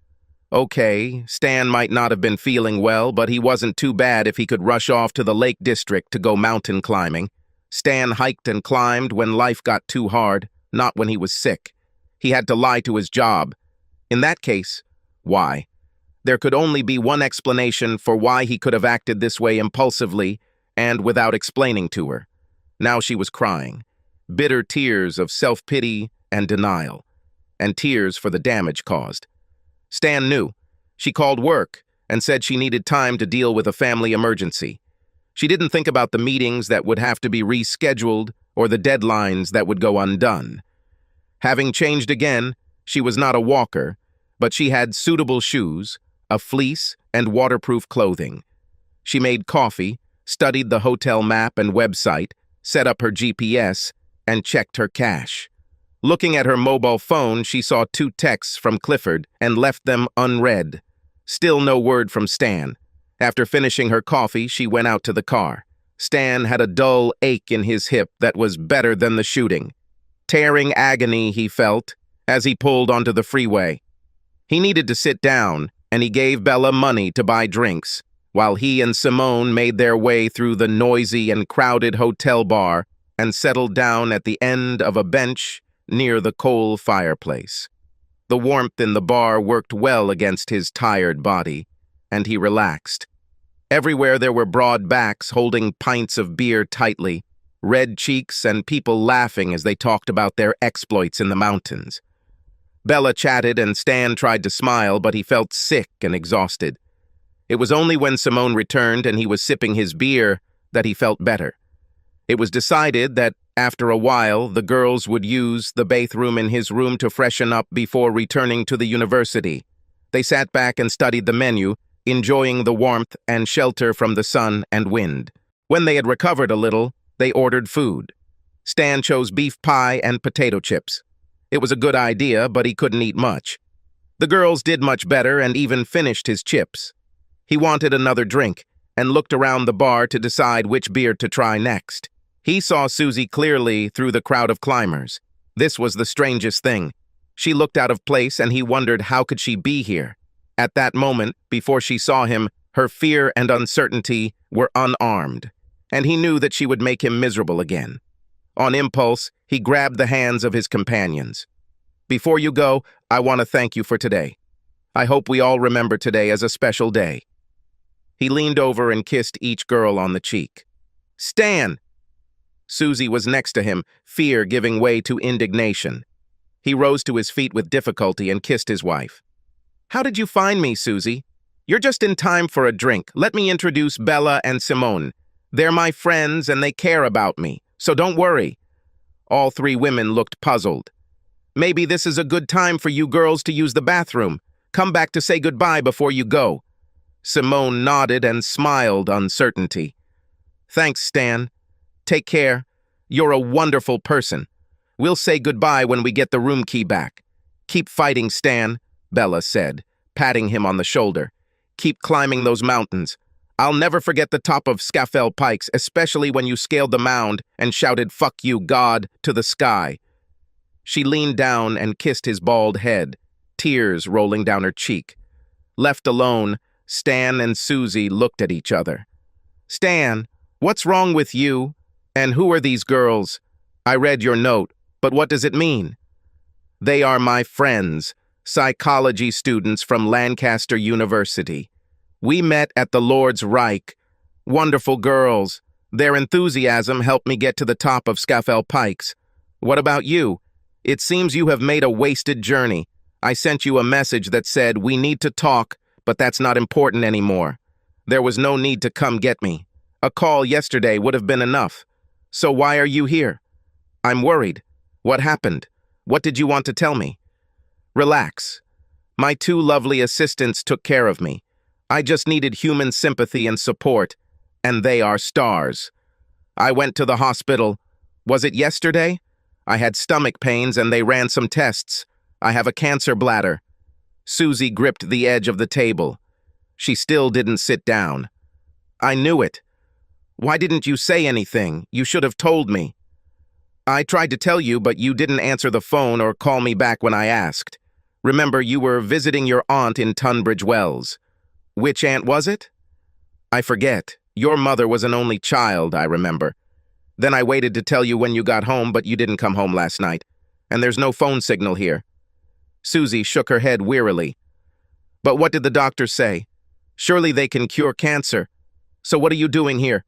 Okay, Stan might not have been feeling well, but he wasn't too bad if he could rush off to the Lake District to go mountain climbing. Stan hiked and climbed when life got too hard, not when he was sick. He had to lie to his job. In that case, why? There could only be one explanation for why he could have acted this way impulsively and without explaining to her. Now she was crying. Bitter tears of self-pity and denial, and tears for the damage caused. Stan knew. She called work and said she needed time to deal with a family emergency. She didn't think about the meetings that would have to be rescheduled or the deadlines that would go undone. Having changed again, she was not a walker, but she had suitable shoes, a fleece, and waterproof clothing. She made coffee, studied the hotel map and website, set up her GPS, and checked her cash. Looking at her mobile phone, she saw 2 texts from Clifford and left them unread. Still no word from Stan. After finishing her coffee, she went out to the car. Stan had a dull ache in his hip that was better than the shooting. Tearing agony he felt as he pulled onto the freeway. He needed to sit down, and he gave Bella money to buy drinks, while he and Simone made their way through the noisy and crowded hotel bar and settled down at the end of a bench near the coal fireplace. The warmth in the bar worked well against his tired body, and he relaxed. Everywhere there were broad backs holding pints of beer tightly, red cheeks, and people laughing as they talked about their exploits in the mountains. Bella chatted and Stan tried to smile, but he felt sick and exhausted. It was only when Simone returned and he was sipping his beer that he felt better. It was decided that after a while, the girls would use the bathroom in his room to freshen up before returning to the university. They sat back and studied the menu, enjoying the warmth and shelter from the sun and wind. When they had recovered a little, they ordered food. Stan chose beef pie and potato chips. It was a good idea, but he couldn't eat much. The girls did much better and even finished his chips. He wanted another drink and looked around the bar to decide which beer to try next. He saw Susie clearly through the crowd of climbers. This was the strangest thing. She looked out of place and he wondered how could she be here. At that moment, before she saw him, her fear and uncertainty were unarmed, and he knew that she would make him miserable again. On impulse, he grabbed the hands of his companions. "Before you go, I want to thank you for today. I hope we all remember today as a special day." He leaned over and kissed each girl on the cheek. "Stan!" Susie was next to him, fear giving way to indignation. He rose to his feet with difficulty and kissed his wife. "How did you find me, Susie? You're just in time for a drink. Let me introduce Bella and Simone. They're my friends and they care about me, so don't worry." All three women looked puzzled. "Maybe this is a good time for you girls to use the bathroom. Come back to say goodbye before you go." Simone nodded and smiled uncertainty. "Thanks, Stan. Take care. You're a wonderful person. We'll say goodbye when we get the room key back." "Keep fighting, Stan," Bella said, patting him on the shoulder. "Keep climbing those mountains. I'll never forget the top of Scafell Pikes, especially when you scaled the mound and shouted 'Fuck you, God,' to the sky." She leaned down and kissed his bald head, tears rolling down her cheek. Left alone, Stan and Susie looked at each other. "Stan, what's wrong with you? And who are these girls? I read your note, but what does it mean?" "They are my friends, psychology students from Lancaster University. We met at the Lord's Reich. Wonderful girls. Their enthusiasm helped me get to the top of Scafell Pikes. What about you? It seems you have made a wasted journey. I sent you a message that said, 'We need to talk,' but that's not important anymore. There was no need to come get me. A call yesterday would have been enough. So why are you here?" "I'm worried. What happened? What did you want to tell me?" "Relax. My two lovely assistants took care of me. I just needed human sympathy and support, and they are stars. I went to the hospital. Was it yesterday? I had stomach pains and they ran some tests. I have a cancer bladder." Susie gripped the edge of the table. She still didn't sit down. "I knew it. Why didn't you say anything? You should have told me." "I tried to tell you, but you didn't answer the phone or call me back when I asked. Remember, you were visiting your aunt in Tunbridge Wells." "Which aunt was it?" "I forget. Your mother was an only child, I remember. Then I waited to tell you when you got home, but you didn't come home last night. And there's no phone signal here." Susie shook her head wearily. "But what did the doctors say? Surely they can cure cancer. So what are you doing here?"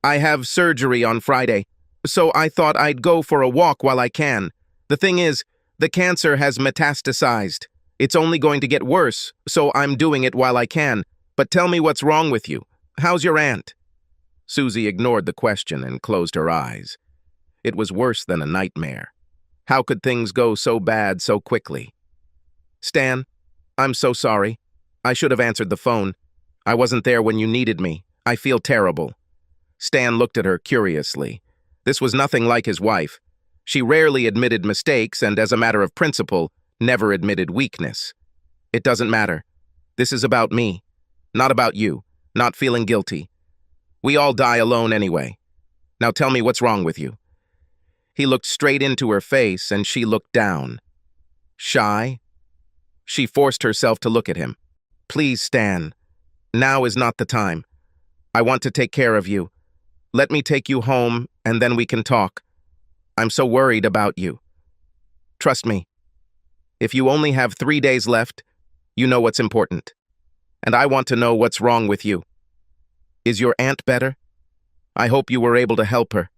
"I have surgery on Friday, so I thought I'd go for a walk while I can. The thing is, the cancer has metastasized. It's only going to get worse, so I'm doing it while I can. But tell me what's wrong with you. How's your aunt?" Susie ignored the question and closed her eyes. It was worse than a nightmare. How could things go so bad so quickly? "Stan, I'm so sorry. I should have answered the phone. I wasn't there when you needed me. I feel terrible." Stan looked at her curiously. This was nothing like his wife. She rarely admitted mistakes and, as a matter of principle, never admitted weakness. "It doesn't matter. This is about me, not about you, not feeling guilty. We all die alone anyway. Now tell me what's wrong with you." He looked straight into her face and she looked down. Shy? She forced herself to look at him. "Please, Stan. Now is not the time. I want to take care of you. Let me take you home and then we can talk. I'm so worried about you. Trust me. If you only have 3 days left, you know what's important. And I want to know what's wrong with you. Is your aunt better? I hope you were able to help her."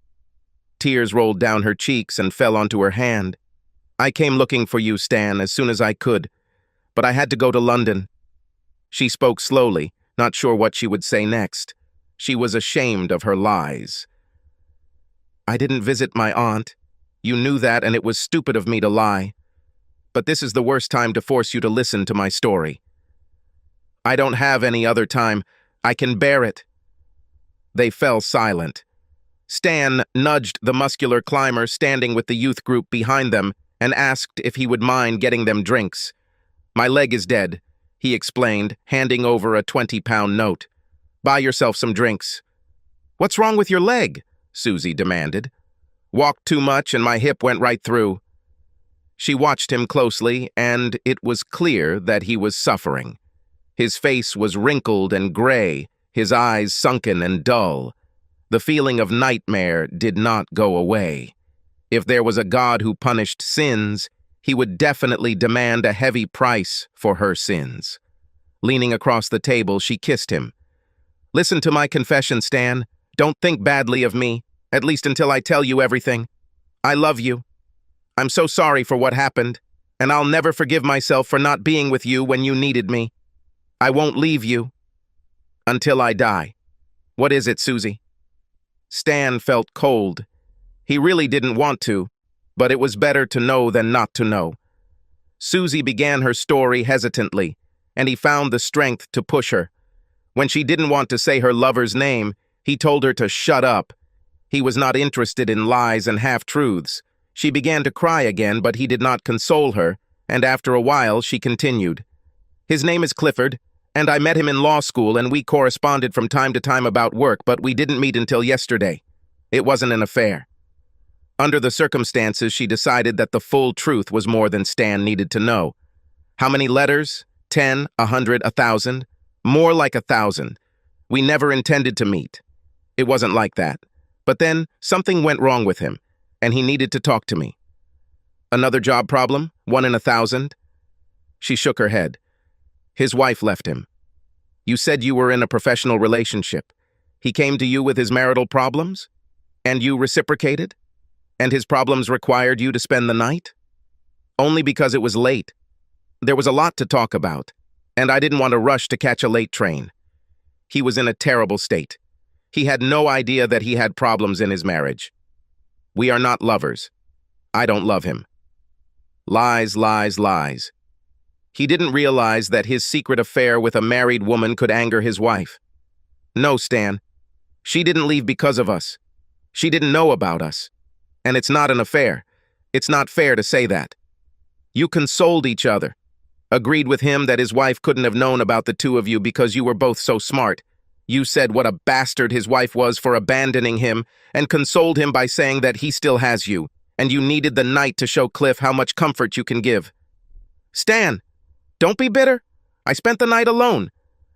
Tears rolled down her cheeks and fell onto her hand. "I came looking for you, Stan, as soon as I could, but I had to go to London." She spoke slowly, not sure what she would say next. She was ashamed of her lies. "I didn't visit my aunt. You knew that, and it was stupid of me to lie. But this is the worst time to force you to listen to my story. I don't have any other time. I can bear it." They fell silent. Stan nudged the muscular climber standing with the youth group behind them and asked if he would mind getting them drinks. "My leg is dead," he explained, handing over a 20-pound note. "Buy yourself some drinks." "What's wrong with your leg?" Susie demanded. "Walked too much and my hip went right through." She watched him closely, and it was clear that he was suffering. His face was wrinkled and gray, his eyes sunken and dull. The feeling of nightmare did not go away. If there was a God who punished sins, he would definitely demand a heavy price for her sins. Leaning across the table, she kissed him. "Listen to my confession, Stan. Don't think badly of me. At least until I tell you everything. I love you. I'm so sorry for what happened, and I'll never forgive myself for not being with you when you needed me. I won't leave you. Until I die. What is it, Susie? Stan felt cold. He really didn't want to, but it was better to know than not to know. Susie began her story hesitantly, and he found the strength to push her. When she didn't want to say her lover's name, he told her to shut up. He was not interested in lies and half-truths. She began to cry again, but he did not console her, and after a while she continued. His name is Clifford, and I met him in law school, and we corresponded from time to time about work, but we didn't meet until yesterday. It wasn't an affair. Under the circumstances, she decided that the full truth was more than Stan needed to know. How many letters? 10, 100, 1,000? More like 1,000. We never intended to meet. It wasn't like that. But then, something went wrong with him, and he needed to talk to me. Another job problem? 1 in 1,000? She shook her head. His wife left him. You said you were in a professional relationship. He came to you with his marital problems? And you reciprocated? And his problems required you to spend the night? Only because it was late. There was a lot to talk about, and I didn't want to rush to catch a late train. He was in a terrible state. He had no idea that he had problems in his marriage. We are not lovers. I don't love him. Lies, lies, lies. He didn't realize that his secret affair with a married woman could anger his wife. No, Stan. She didn't leave because of us. She didn't know about us. And it's not an affair. It's not fair to say that. You consoled each other. Agreed with him that his wife couldn't have known about the two of you because you were both so smart. You said what a bastard his wife was for abandoning him and consoled him by saying that he still has you, and you needed the night to show Cliff how much comfort you can give. Stan! Don't be bitter. I spent the night alone.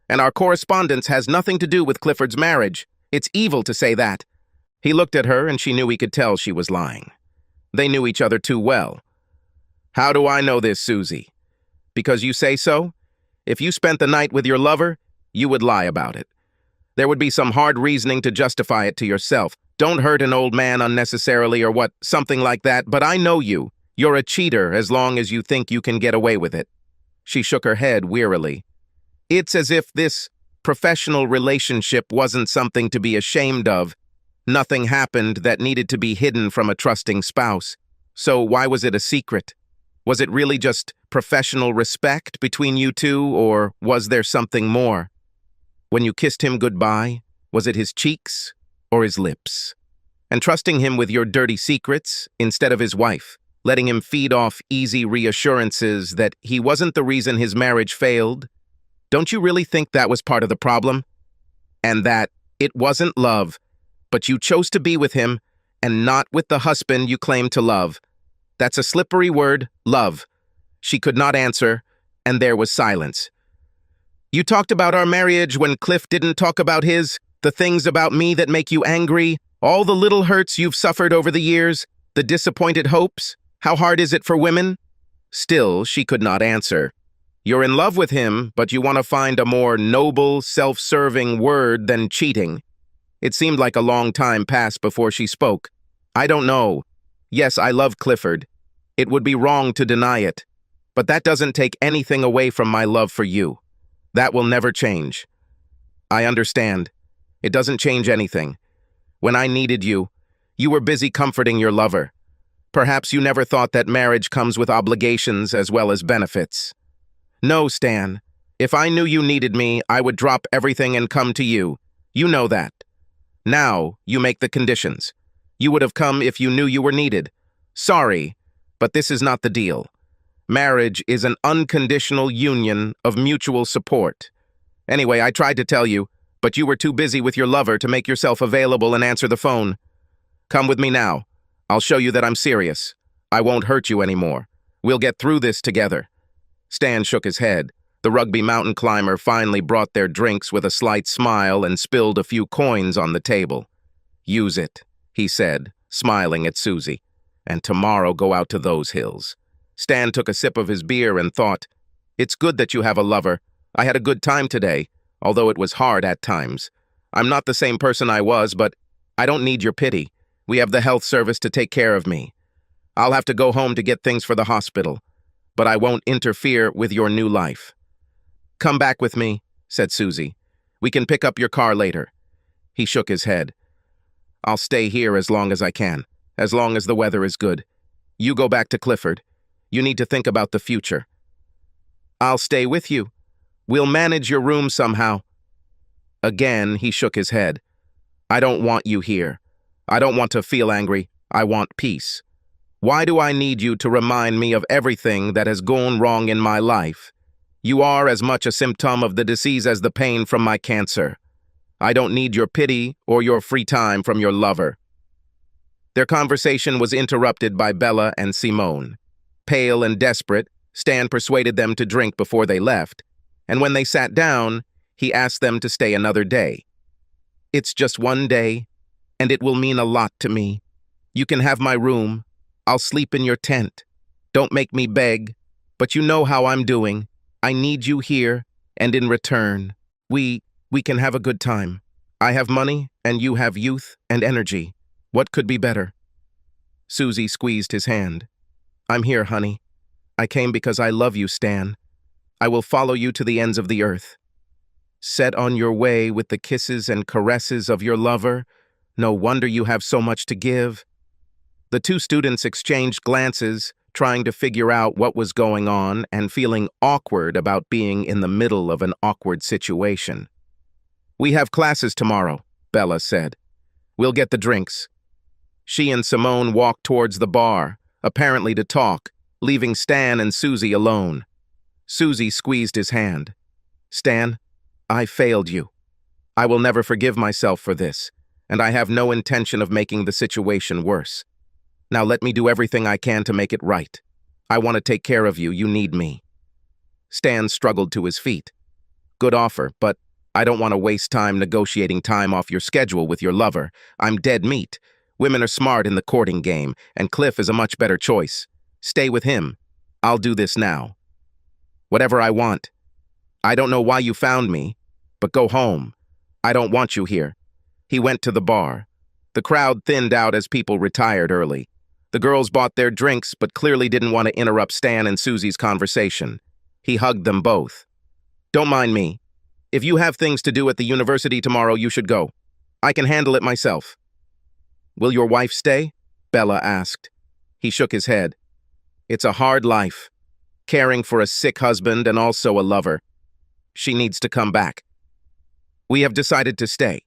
And our correspondence has nothing to do with Clifford's marriage. It's evil to say that. He looked at her and she knew he could tell she was lying. They knew each other too well. How do I know this, Susie? Because you say so? If you spent the night with your lover, you would lie about it. There would be some hard reasoning to justify it to yourself. Don't hurt an old man unnecessarily or what, something like that, but I know you. You're a cheater as long as you think you can get away with it. She shook her head wearily. It's as if this professional relationship wasn't something to be ashamed of. Nothing happened that needed to be hidden from a trusting spouse. So why was it a secret? Was it really just professional respect between you two, or was there something more? When you kissed him goodbye, was it his cheeks or his lips? And trusting him with your dirty secrets instead of his wife? Letting him feed off easy reassurances that he wasn't the reason his marriage failed? Don't you really think that was part of the problem? And that it wasn't love, but you chose to be with him and not with the husband you claimed to love. That's a slippery word, love. She could not answer, and there was silence. You talked about our marriage when Cliff didn't talk about his, the things about me that make you angry, all the little hurts you've suffered over the years, the disappointed hopes. How hard is it for women? Still, she could not answer. You're in love with him, but you want to find a more noble, self-serving word than cheating. It seemed like a long time passed before she spoke. I don't know. Yes, I love Clifford. It would be wrong to deny it. But that doesn't take anything away from my love for you. That will never change. I understand. It doesn't change anything. When I needed you, you were busy comforting your lover. Perhaps you never thought that marriage comes with obligations as well as benefits. No, Stan. If I knew you needed me, I would drop everything and come to you. You know that. Now, you make the conditions. You would have come if you knew you were needed. Sorry, but this is not the deal. Marriage is an unconditional union of mutual support. Anyway, I tried to tell you, but you were too busy with your lover to make yourself available and answer the phone. Come with me now. I'll show you that I'm serious. I won't hurt you anymore. We'll get through this together. Stan shook his head. The rugby mountain climber finally brought their drinks with a slight smile and spilled a few coins on the table. Use it, he said, smiling at Susie. And tomorrow go out to those hills. Stan took a sip of his beer and thought, it's good that you have a lover. I had a good time today, although it was hard at times. I'm not the same person I was, but I don't need your pity. We have the health service to take care of me. I'll have to go home to get things for the hospital, but I won't interfere with your new life. Come back with me, said Susie. We can pick up your car later. He shook his head. I'll stay here as long as I can, as long as the weather is good. You go back to Clifford. You need to think about the future. I'll stay with you. We'll manage your room somehow. Again, he shook his head. I don't want you here. I don't want to feel angry. I want peace. Why do I need you to remind me of everything that has gone wrong in my life? You are as much a symptom of the disease as the pain from my cancer. I don't need your pity or your free time from your lover. Their conversation was interrupted by Bella and Simone. Pale and desperate, Stan persuaded them to drink before they left, and when they sat down, he asked them to stay another day. It's just one day, and it will mean a lot to me. You can have my room. I'll sleep in your tent. Don't make me beg, but you know how I'm doing. I need you here, and in return, we can have a good time. I have money, and you have youth and energy. What could be better? Susie squeezed his hand. I'm here, honey. I came because I love you, Stan. I will follow you to the ends of the earth. Set on your way with the kisses and caresses of your lover. No wonder you have so much to give. The two students exchanged glances, trying to figure out what was going on and feeling awkward about being in the middle of an awkward situation. We have classes tomorrow, Bella said. We'll get the drinks. She and Simone walked towards the bar, apparently to talk, leaving Stan and Susie alone. Susie squeezed his hand. Stan, I failed you. I will never forgive myself for this, and I have no intention of making the situation worse. Now let me do everything I can to make it right. I want to take care of you. You need me. Stan struggled to his feet. Good offer, but I don't want to waste time negotiating time off your schedule with your lover. I'm dead meat. Women are smart in the courting game, and Cliff is a much better choice. Stay with him. I'll do this now. Whatever I want. I don't know why you found me, but go home. I don't want you here. He went to the bar. The crowd thinned out as people retired early. The girls bought their drinks, but clearly didn't want to interrupt Stan and Susie's conversation. He hugged them both. Don't mind me. If you have things to do at the university tomorrow, you should go. I can handle it myself. Will your wife stay? Bella asked. He shook his head. It's a hard life, caring for a sick husband and also a lover. She needs to come back. We have decided to stay.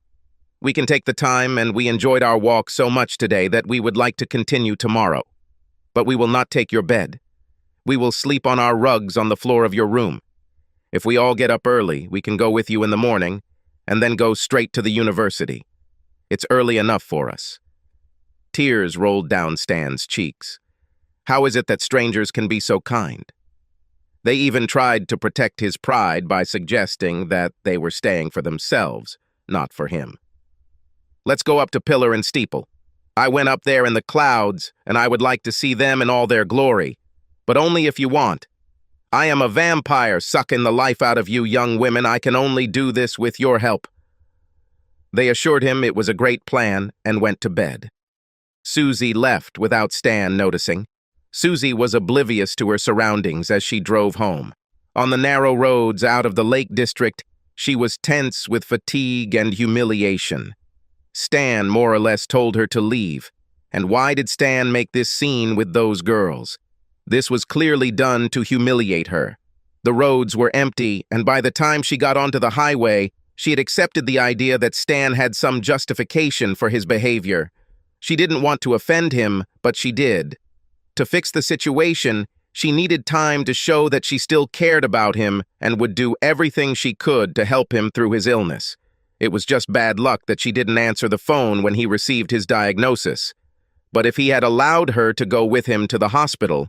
We can take the time, and we enjoyed our walk so much today that we would like to continue tomorrow. But we will not take your bed. We will sleep on our rugs on the floor of your room. If we all get up early, we can go with you in the morning, and then go straight to the university. It's early enough for us. Tears rolled down Stan's cheeks. How is it that strangers can be so kind? They even tried to protect his pride by suggesting that they were staying for themselves, not for him. Let's go up to Pillar and Steeple. I went up there in the clouds, and I would like to see them in all their glory, but only if you want. I am a vampire sucking the life out of you young women. I can only do this with your help. They assured him it was a great plan and went to bed. Susie left without Stan noticing. Susie was oblivious to her surroundings as she drove home. On the narrow roads out of the Lake District, she was tense with fatigue and humiliation. Stan more or less told her to leave. And why did Stan make this scene with those girls? This was clearly done to humiliate her. The roads were empty, and by the time she got onto the highway, she had accepted the idea that Stan had some justification for his behavior. She didn't want to offend him, but she did. To fix the situation, she needed time to show that she still cared about him and would do everything she could to help him through his illness. It was just bad luck that she didn't answer the phone when he received his diagnosis. But if he had allowed her to go with him to the hospital,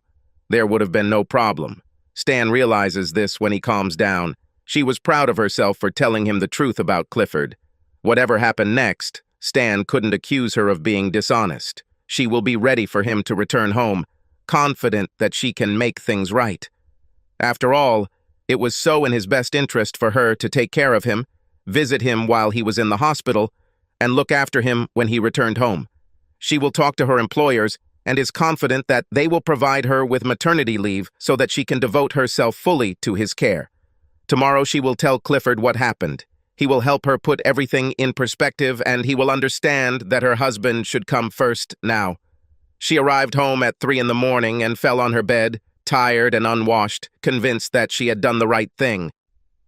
there would have been no problem. Stan realizes this when he calms down. She was proud of herself for telling him the truth about Clifford. Whatever happened next, Stan couldn't accuse her of being dishonest. She will be ready for him to return home, confident that she can make things right. After all, it was so in his best interest for her to take care of him, visit him while he was in the hospital, and look after him when he returned home. She will talk to her employers and is confident that they will provide her with maternity leave so that she can devote herself fully to his care. Tomorrow she will tell Clifford what happened. He will help her put everything in perspective, and he will understand that her husband should come first now. She arrived home at 3 in the morning and fell on her bed, tired and unwashed, convinced that she had done the right thing.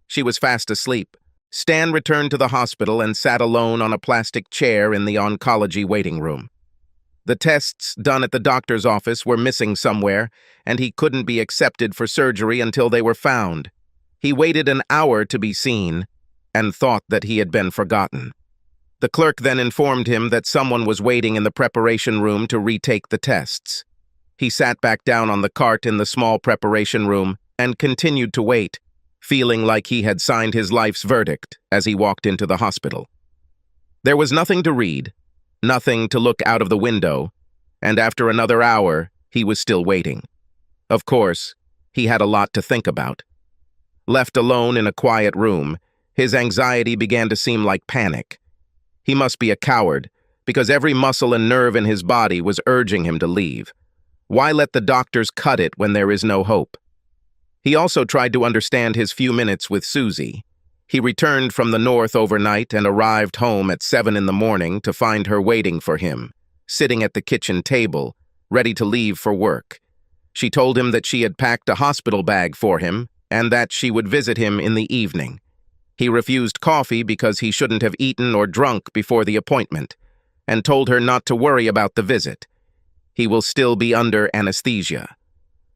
She was fast asleep. Stan returned to the hospital and sat alone on a plastic chair in the oncology waiting room. The tests done at the doctor's office were missing somewhere, and he couldn't be accepted for surgery until they were found. He waited an hour to be seen and thought that he had been forgotten. The clerk then informed him that someone was waiting in the preparation room to retake the tests. He sat back down on the cart in the small preparation room and continued to wait, feeling like he had signed his life's verdict as he walked into the hospital. There was nothing to read, nothing to look out of the window, and after another hour, he was still waiting. Of course, he had a lot to think about. Left alone in a quiet room, his anxiety began to seem like panic. He must be a coward, because every muscle and nerve in his body was urging him to leave. Why let the doctors cut it when there is no hope? He also tried to understand his few minutes with Susie. He returned from the north overnight and arrived home at 7 in the morning to find her waiting for him, sitting at the kitchen table, ready to leave for work. She told him that she had packed a hospital bag for him and that she would visit him in the evening. He refused coffee because he shouldn't have eaten or drunk before the appointment, and told her not to worry about the visit. He will still be under anesthesia.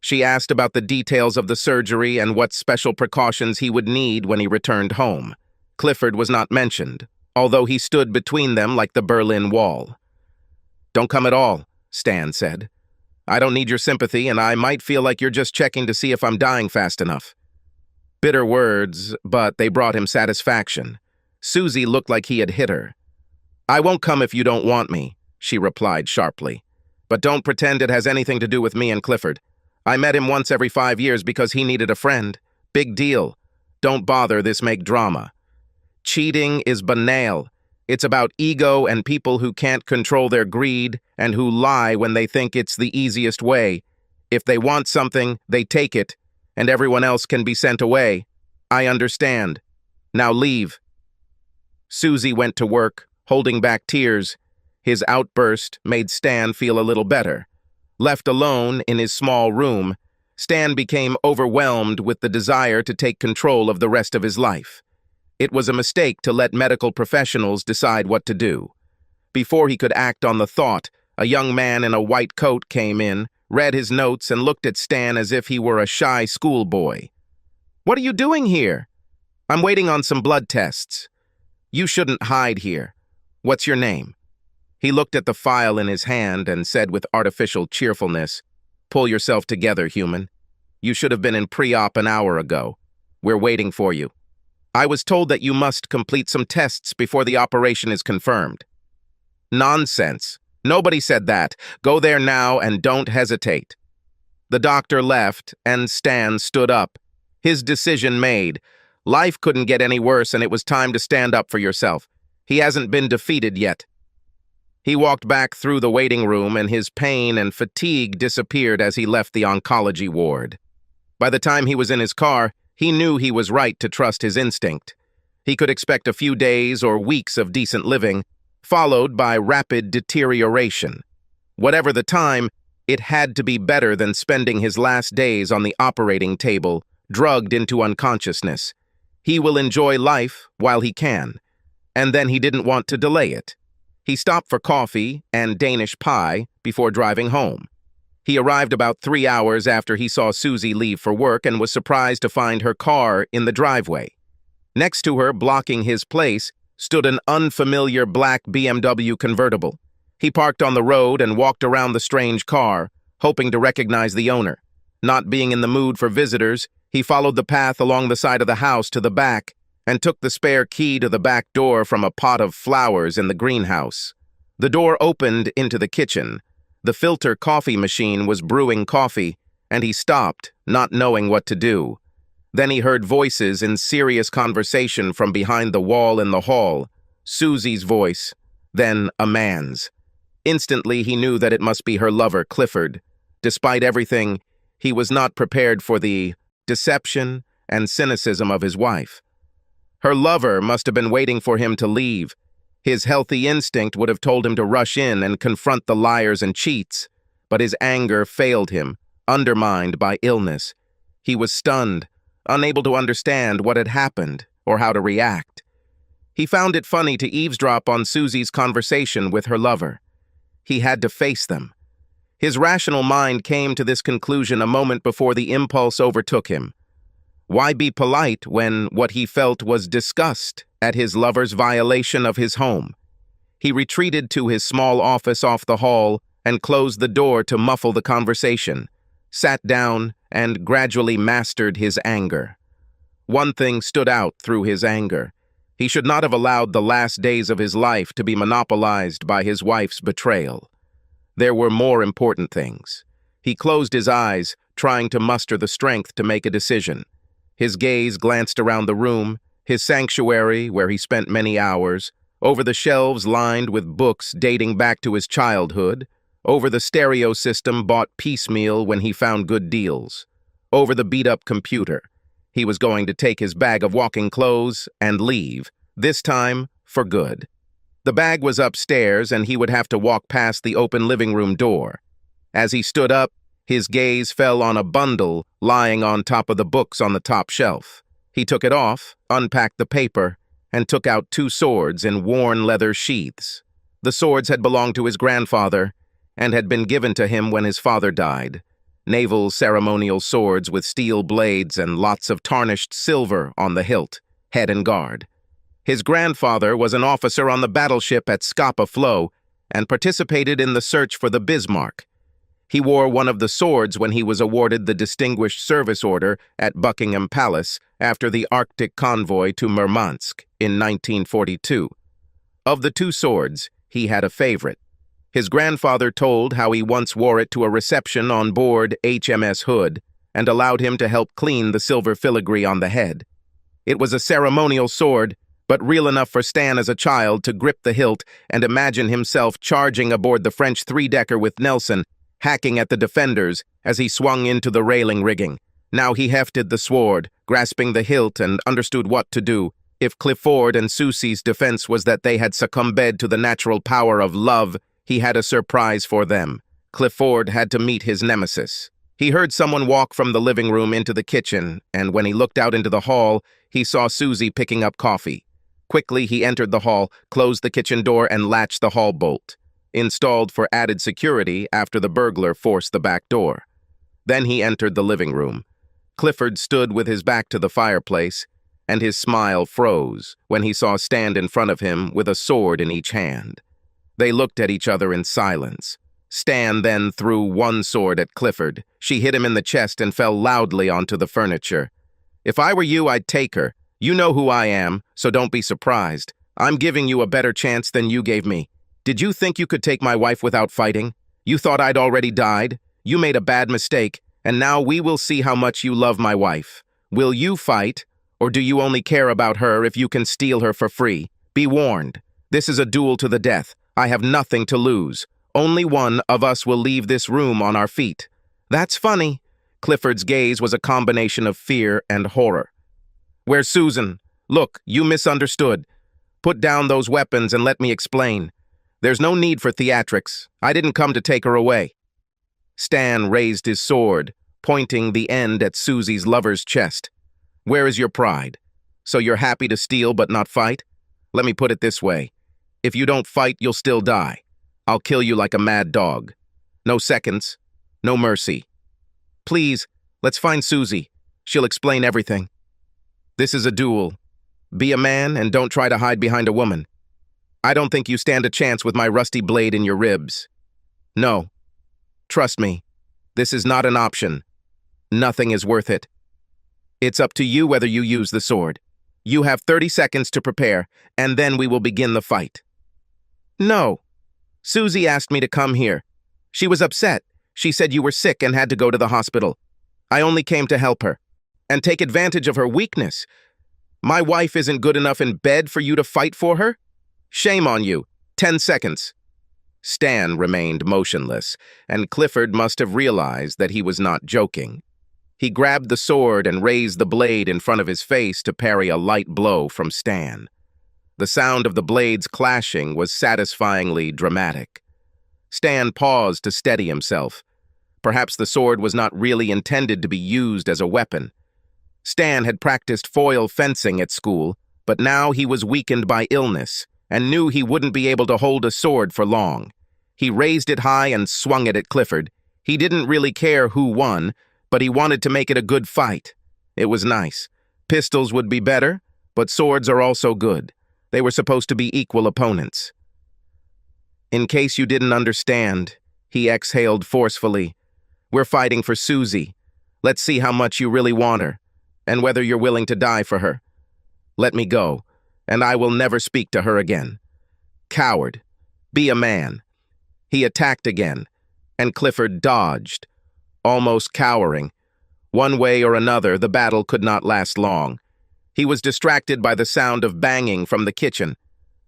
She asked about the details of the surgery and what special precautions he would need when he returned home. Clifford was not mentioned, although he stood between them like the Berlin Wall. "Don't come at all," Stan said. "I don't need your sympathy, and I might feel like you're just checking to see if I'm dying fast enough." Bitter words, but they brought him satisfaction. Susie looked like he had hit her. "I won't come if you don't want me," she replied sharply. "But don't pretend it has anything to do with me and Clifford. I met him once every 5 years because he needed a friend. Big deal. Don't bother, this make drama. Cheating is banal. It's about ego and people who can't control their greed and who lie when they think it's the easiest way. If they want something, they take it, and everyone else can be sent away. I understand. Now leave." Susie went to work, holding back tears. His outburst made Stan feel a little better. Left alone in his small room, Stan became overwhelmed with the desire to take control of the rest of his life. It was a mistake to let medical professionals decide what to do. Before he could act on the thought, a young man in a white coat came in, read his notes, and looked at Stan as if he were a shy schoolboy. "What are you doing here?" "I'm waiting on some blood tests." "You shouldn't hide here. What's your name?" He looked at the file in his hand and said with artificial cheerfulness, "Pull yourself together, human. You should have been in pre-op an hour ago. We're waiting for you. I was told that you must complete some tests before the operation is confirmed." "Nonsense. Nobody said that. Go there now and don't hesitate." The doctor left, and Stan stood up. His decision made. Life couldn't get any worse, and it was time to stand up for yourself. He hasn't been defeated yet. He walked back through the waiting room, and his pain and fatigue disappeared as he left the oncology ward. By the time he was in his car, he knew he was right to trust his instinct. He could expect a few days or weeks of decent living, followed by rapid deterioration. Whatever the time, it had to be better than spending his last days on the operating table, drugged into unconsciousness. He will enjoy life while he can, and then he didn't want to delay it. He stopped for coffee and Danish pie before driving home. He arrived about 3 hours after he saw Susie leave for work and was surprised to find her car in the driveway. Next to her, blocking his place, stood an unfamiliar black BMW convertible. He parked on the road and walked around the strange car, hoping to recognize the owner. Not being in the mood for visitors, he followed the path along the side of the house to the back and took the spare key to the back door from a pot of flowers in the greenhouse. The door opened into the kitchen. The filter coffee machine was brewing coffee, and he stopped, not knowing what to do. Then he heard voices in serious conversation from behind the wall in the hall. Susie's voice, then a man's. Instantly, he knew that it must be her lover, Clifford. Despite everything, he was not prepared for the deception and cynicism of his wife. Her lover must have been waiting for him to leave. His healthy instinct would have told him to rush in and confront the liars and cheats, but his anger failed him, undermined by illness. He was stunned, unable to understand what had happened or how to react. He found it funny to eavesdrop on Susie's conversation with her lover. He had to face them. His rational mind came to this conclusion a moment before the impulse overtook him. Why be polite when what he felt was disgust at his lover's violation of his home? He retreated to his small office off the hall and closed the door to muffle the conversation, sat down, and gradually mastered his anger. One thing stood out through his anger. He should not have allowed the last days of his life to be monopolized by his wife's betrayal. There were more important things. He closed his eyes, trying to muster the strength to make a decision. His gaze glanced around the room, his sanctuary where he spent many hours, over the shelves lined with books dating back to his childhood, over the stereo system bought piecemeal when he found good deals, over the beat-up computer. He was going to take his bag of walking clothes and leave, this time for good. The bag was upstairs and he would have to walk past the open living room door. As he stood up, his gaze fell on a bundle lying on top of the books on the top shelf. He took it off, unpacked the paper, and took out 2 swords in worn leather sheaths. The swords had belonged to his grandfather and had been given to him when his father died. Naval ceremonial swords with steel blades and lots of tarnished silver on the hilt, head and guard. His grandfather was an officer on the battleship at Scapa Flow and participated in the search for the Bismarck. He wore one of the swords when he was awarded the Distinguished Service Order at Buckingham Palace after the Arctic convoy to Murmansk in 1942. Of the 2 swords, he had a favorite. His grandfather told how he once wore it to a reception on board HMS Hood and allowed him to help clean the silver filigree on the head. It was a ceremonial sword, but real enough for Stan as a child to grip the hilt and imagine himself charging aboard the French 3-decker with Nelson, hacking at the defenders as he swung into the railing rigging. Now he hefted the sword, grasping the hilt, and understood what to do. If Clifford and Susie's defense was that they had succumbed to the natural power of love, he had a surprise for them. Clifford had to meet his nemesis. He heard someone walk from the living room into the kitchen, and when he looked out into the hall, he saw Susie picking up coffee. Quickly, he entered the hall, closed the kitchen door, and latched the hall bolt, installed for added security after the burglar forced the back door. Then he entered the living room. Clifford stood with his back to the fireplace, and his smile froze when he saw Stan in front of him with a sword in each hand. They looked at each other in silence. Stan then threw one sword at Clifford. She hit him in the chest and fell loudly onto the furniture. "If I were you, I'd take her. You know who I am, so don't be surprised. I'm giving you a better chance than you gave me. Did you think you could take my wife without fighting? You thought I'd already died? You made a bad mistake, and now we will see how much you love my wife. Will you fight, or do you only care about her if you can steal her for free? Be warned. This is a duel to the death. I have nothing to lose. Only one of us will leave this room on our feet." "That's funny." Clifford's gaze was a combination of fear and horror. "Where's Susan? Look, you misunderstood. Put down those weapons and let me explain. There's no need for theatrics. I didn't come to take her away." Stan raised his sword, pointing the end at Susie's lover's chest. "Where is your pride? So you're happy to steal but not fight? Let me put it this way. If you don't fight, you'll still die. I'll kill you like a mad dog. No seconds, no mercy. Please, let's find Susie. She'll explain everything. This is a duel. Be a man and don't try to hide behind a woman. I don't think you stand a chance with my rusty blade in your ribs. No. Trust me, this is not an option. Nothing is worth it. It's up to you whether you use the sword. You have 30 seconds to prepare, and then we will begin the fight." "No. Susie asked me to come here. She was upset. She said you were sick and had to go to the hospital. I only came to help her and take advantage of her weakness. My wife isn't good enough in bed for you to fight for her? Shame on you. 10 seconds. Stan remained motionless, and Clifford must have realized that he was not joking. He grabbed the sword and raised the blade in front of his face to parry a light blow from Stan. The sound of the blades clashing was satisfyingly dramatic. Stan paused to steady himself. Perhaps the sword was not really intended to be used as a weapon. Stan had practiced foil fencing at school, but now he was weakened by illness and knew he wouldn't be able to hold a sword for long. He raised it high and swung it at Clifford. He didn't really care who won, but he wanted to make it a good fight. It was nice. Pistols would be better, but swords are also good. They were supposed to be equal opponents. In case you didn't understand, he exhaled forcefully. We're fighting for Susie. Let's see how much you really want her, and whether you're willing to die for her. Let me go, and I will never speak to her again. Coward. Be a man. He attacked again, and Clifford dodged, almost cowering. One way or another, the battle could not last long. He was distracted by the sound of banging from the kitchen.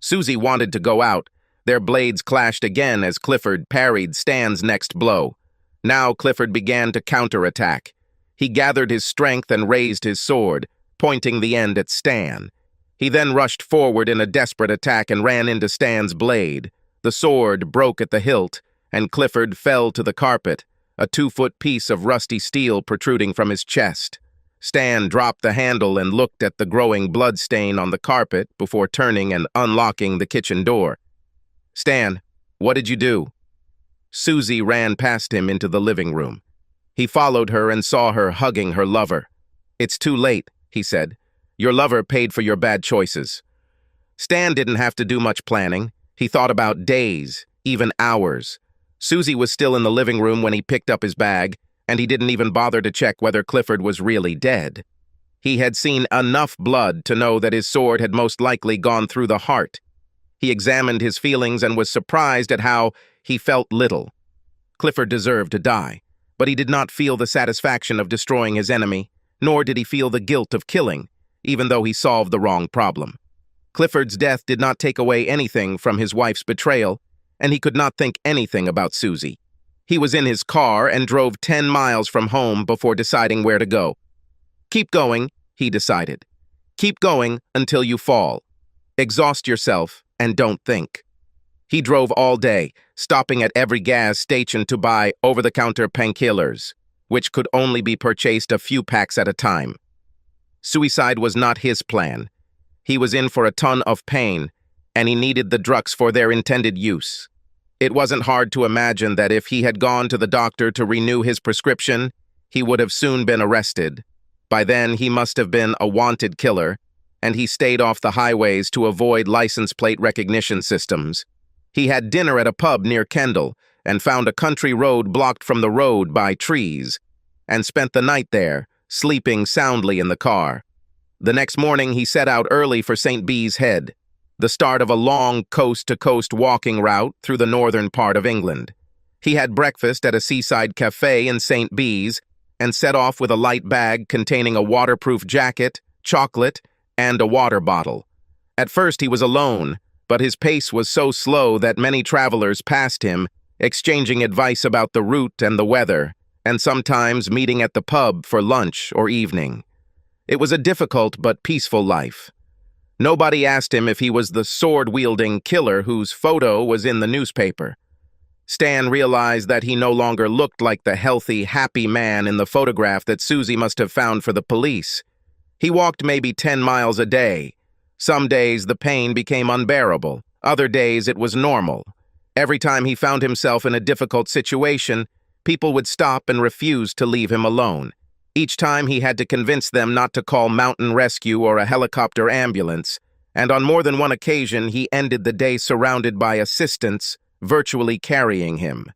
Susie wanted to go out. Their blades clashed again as Clifford parried Stan's next blow. Now Clifford began to counterattack. He gathered his strength and raised his sword, pointing the end at Stan. He then rushed forward in a desperate attack and ran into Stan's blade. The sword broke at the hilt, and Clifford fell to the carpet, a 2-foot piece of rusty steel protruding from his chest. Stan dropped the handle and looked at the growing blood stain on the carpet before turning and unlocking the kitchen door. Stan, what did you do? Susie ran past him into the living room. He followed her and saw her hugging her lover. It's too late, he said. Your lover paid for your bad choices. Stan didn't have to do much planning. He thought about days, even hours. Susie was still in the living room when he picked up his bag, and he didn't even bother to check whether Clifford was really dead. He had seen enough blood to know that his sword had most likely gone through the heart. He examined his feelings and was surprised at how he felt little. Clifford deserved to die, but he did not feel the satisfaction of destroying his enemy, nor did he feel the guilt of killing, even though he solved the wrong problem. Clifford's death did not take away anything from his wife's betrayal, and he could not think anything about Susie. He was in his car and drove 10 miles from home before deciding where to go. Keep going, he decided. Keep going until you fall. Exhaust yourself and don't think. He drove all day, stopping at every gas station to buy over-the-counter painkillers, which could only be purchased a few packs at a time. Suicide was not his plan. He was in for a ton of pain, and he needed the drugs for their intended use. It wasn't hard to imagine that if he had gone to the doctor to renew his prescription, he would have soon been arrested. By then, he must have been a wanted killer, and he stayed off the highways to avoid license plate recognition systems. He had dinner at a pub near Kendall and found a country road blocked from the road by trees, and spent the night there, sleeping soundly in the car. The next morning, he set out early for St. Bees Head, the start of a long coast-to-coast walking route through the northern part of England. He had breakfast at a seaside cafe in St. Bees and set off with a light bag containing a waterproof jacket, chocolate, and a water bottle. At first he was alone, but his pace was so slow that many travelers passed him, exchanging advice about the route and the weather, and sometimes meeting at the pub for lunch or evening. It was a difficult but peaceful life. Nobody asked him if he was the sword-wielding killer whose photo was in the newspaper. Stan realized that he no longer looked like the healthy, happy man in the photograph that Susie must have found for the police. He walked maybe 10 miles a day. Some days the pain became unbearable. Other days it was normal. Every time he found himself in a difficult situation, people would stop and refuse to leave him alone. Each time he had to convince them not to call mountain rescue or a helicopter ambulance, and on more than one occasion he ended the day surrounded by assistants, virtually carrying him.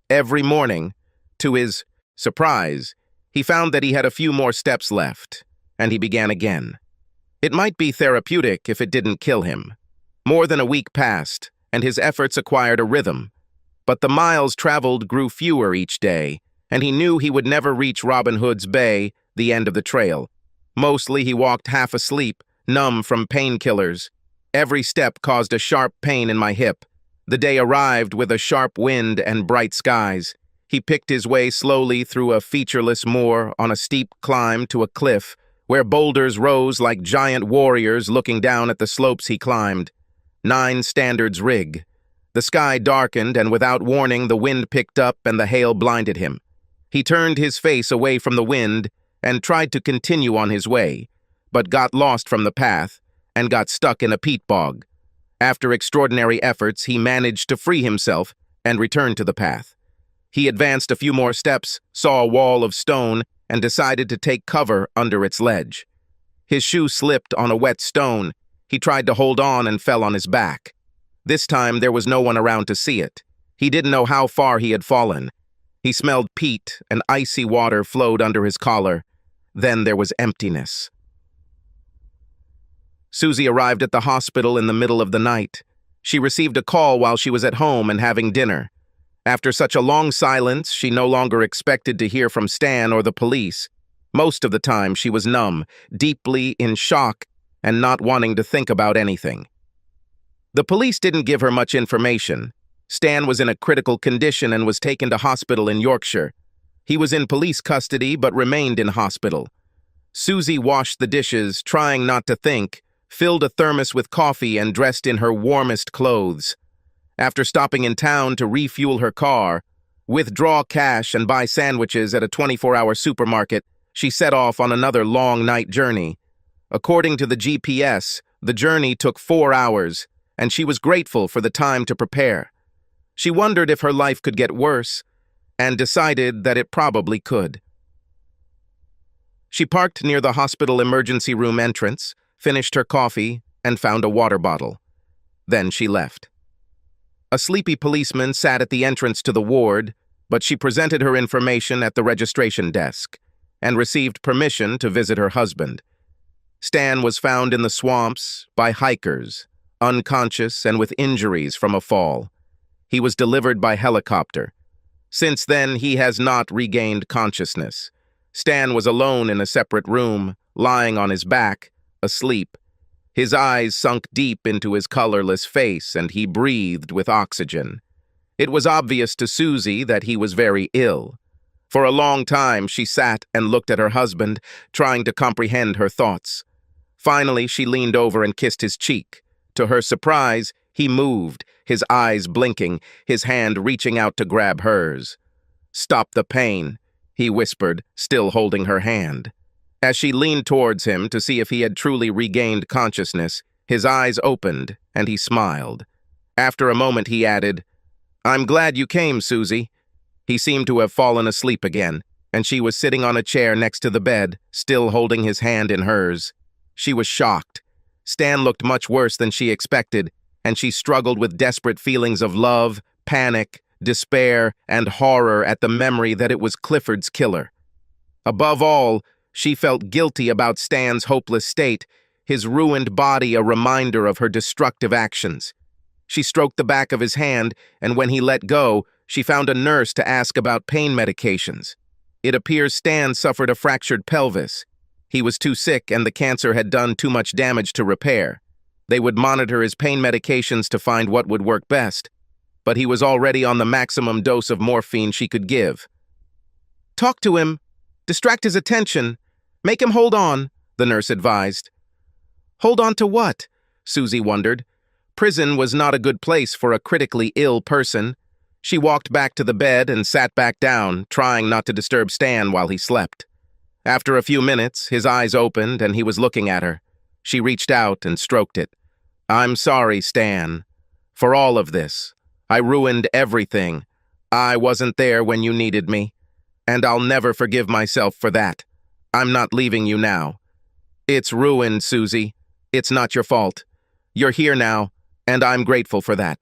Every morning, to his surprise, he found that he had a few more steps left, and he began again. It might be therapeutic if it didn't kill him. More than a week passed, and his efforts acquired a rhythm. But the miles traveled grew fewer each day, and he knew he would never reach Robin Hood's Bay, the end of the trail. Mostly he walked half asleep, numb from painkillers. Every step caused a sharp pain in my hip. The day arrived with a sharp wind and bright skies. He picked his way slowly through a featureless moor on a steep climb to a cliff, where boulders rose like giant warriors looking down at the slopes he climbed. 9 standards rig. The sky darkened, and without warning the wind picked up and the hail blinded him. He turned his face away from the wind and tried to continue on his way, but got lost from the path and got stuck in a peat bog. After extraordinary efforts, he managed to free himself and return to the path. He advanced a few more steps, saw a wall of stone, and decided to take cover under its ledge. His shoe slipped on a wet stone. He tried to hold on and fell on his back. This time there was no one around to see it. He didn't know how far he had fallen. He smelled peat, and icy water flowed under his collar. Then there was emptiness. Susie arrived at the hospital in the middle of the night. She received a call while she was at home and having dinner. After such a long silence, she no longer expected to hear from Stan or the police. Most of the time, she was numb, deeply in shock, and not wanting to think about anything. The police didn't give her much information. Stan was in a critical condition and was taken to hospital in Yorkshire. He was in police custody but remained in hospital. Susie washed the dishes, trying not to think, filled a thermos with coffee, and dressed in her warmest clothes. After stopping in town to refuel her car, withdraw cash, and buy sandwiches at a 24-hour supermarket, she set off on another long night journey. According to the GPS, the journey took 4 hours, and she was grateful for the time to prepare. She wondered if her life could get worse, and decided that it probably could. She parked near the hospital emergency room entrance, finished her coffee, and found a water bottle. Then she left. A sleepy policeman sat at the entrance to the ward, but she presented her information at the registration desk and received permission to visit her husband. Stan was found in the swamps by hikers, unconscious and with injuries from a fall. He was delivered by helicopter. Since then, he has not regained consciousness. Stan was alone in a separate room, lying on his back, asleep. His eyes sunk deep into his colorless face, and he breathed with oxygen. It was obvious to Susie that he was very ill. For a long time, she sat and looked at her husband, trying to comprehend her thoughts. Finally, she leaned over and kissed his cheek. To her surprise, he moved, his eyes blinking, his hand reaching out to grab hers. "Stop the pain," he whispered, still holding her hand. As she leaned towards him to see if he had truly regained consciousness, his eyes opened, and he smiled. After a moment, he added, "I'm glad you came, Susie." He seemed to have fallen asleep again, and she was sitting on a chair next to the bed, still holding his hand in hers. She was shocked. Stan looked much worse than she expected, and she struggled with desperate feelings of love, panic, despair, and horror at the memory that it was Clifford's killer. Above all, she felt guilty about Stan's hopeless state, his ruined body a reminder of her destructive actions. She stroked the back of his hand, and when he let go, she found a nurse to ask about pain medications. It appears Stan suffered a fractured pelvis. He was too sick, and the cancer had done too much damage to repair. They would monitor his pain medications to find what would work best, but he was already on the maximum dose of morphine she could give. "Talk to him. Distract his attention. Make him hold on," the nurse advised. Hold on to what? Susie wondered. Prison was not a good place for a critically ill person. She walked back to the bed and sat back down, trying not to disturb Stan while he slept. After a few minutes, his eyes opened and he was looking at her. She reached out and stroked it. "I'm sorry, Stan, for all of this. I ruined everything. I wasn't there when you needed me, and I'll never forgive myself for that. I'm not leaving you now. It's ruined, Susie. It's not your fault. You're here now, and I'm grateful for that."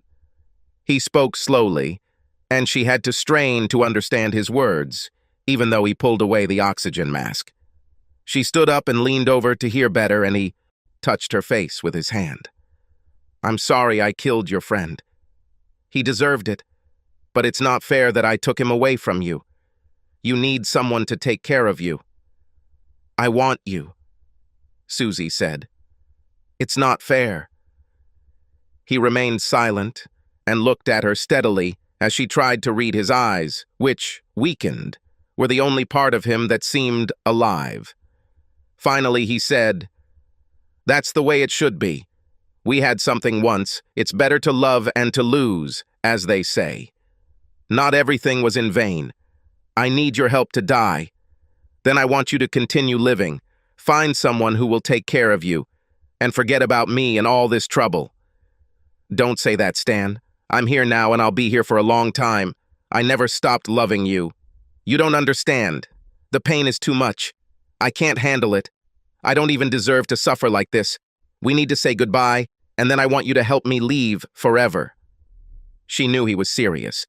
He spoke slowly, and she had to strain to understand his words, even though he pulled away the oxygen mask. She stood up and leaned over to hear better, and he touched her face with his hand. "I'm sorry I killed your friend. He deserved it, but it's not fair that I took him away from you. You need someone to take care of you. I want you," Susie said. "It's not fair." He remained silent, and looked at her steadily as she tried to read his eyes, which, weakened, were the only part of him that seemed alive. Finally, he said, "That's the way it should be. We had something once. It's better to love and to lose, as they say. Not everything was in vain. I need your help to die. Then I want you to continue living. Find someone who will take care of you, and forget about me and all this trouble." "Don't say that, Stan. I'm here now and I'll be here for a long time. I never stopped loving you. You don't understand. The pain is too much. I can't handle it. I don't even deserve to suffer like this. We need to say goodbye, and then I want you to help me leave forever." She knew he was serious.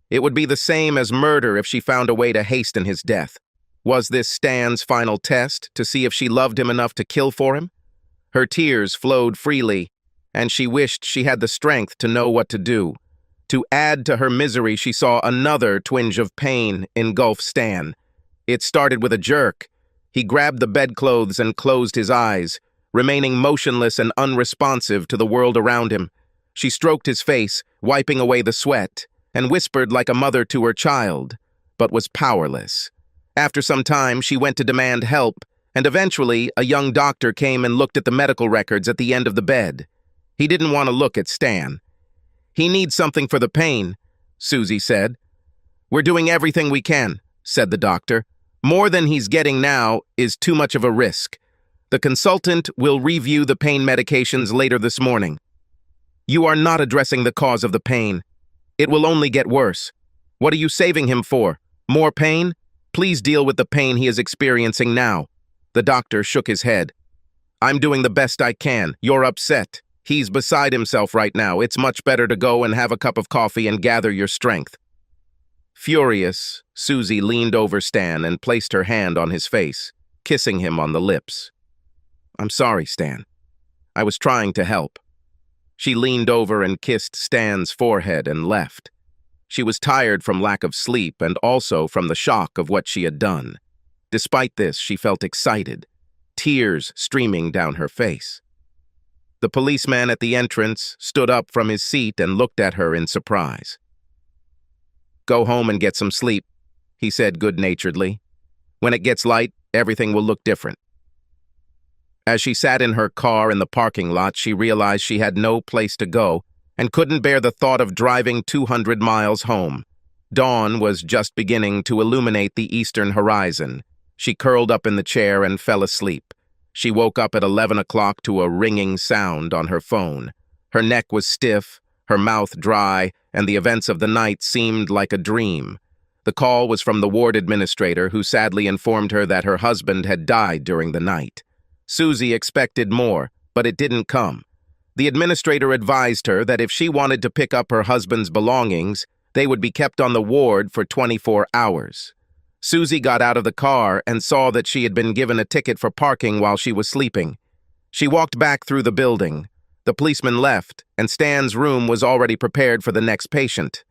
It would be the same as murder if she found a way to hasten his death. Was this Stan's final test to see if she loved him enough to kill for him? Her tears flowed freely, and she wished she had the strength to know what to do. To add to her misery, she saw another twinge of pain engulf Stan. It started with a jerk. He grabbed the bedclothes and closed his eyes, remaining motionless and unresponsive to the world around him. She stroked his face, wiping away the sweat, and whispered like a mother to her child, but was powerless. After some time, she went to demand help, and eventually a young doctor came and looked at the medical records at the end of the bed. He didn't want to look at Stan. "He needs something for the pain," Susie said. "We're doing everything we can," said the doctor. "More than he's getting now is too much of a risk. The consultant will review the pain medications later this morning." "You are not addressing the cause of the pain. It will only get worse. What are you saving him for? More pain? Please deal with the pain he is experiencing now." The doctor shook his head. "I'm doing the best I can. You're upset. He's beside himself right now. It's much better to go and have a cup of coffee and gather your strength." Furious, Susie leaned over Stan and placed her hand on his face, kissing him on the lips. "I'm sorry, Stan. I was trying to help." She leaned over and kissed Stan's forehead and left. She was tired from lack of sleep and also from the shock of what she had done. Despite this, she felt excited, tears streaming down her face. The policeman at the entrance stood up from his seat and looked at her in surprise. "Go home and get some sleep," he said good-naturedly. "When it gets light, everything will look different." As she sat in her car in the parking lot, she realized she had no place to go and couldn't bear the thought of driving 200 miles home. Dawn was just beginning to illuminate the eastern horizon. She curled up in the chair and fell asleep. She woke up at 11 o'clock to a ringing sound on her phone. Her neck was stiff, her mouth dry, and the events of the night seemed like a dream. The call was from the ward administrator, who sadly informed her that her husband had died during the night. Susie expected more, but it didn't come. The administrator advised her that if she wanted to pick up her husband's belongings, they would be kept on the ward for 24 hours. Susie got out of the car and saw that she had been given a ticket for parking while she was sleeping. She walked back through the building. The policeman left, and Stan's room was already prepared for the next patient.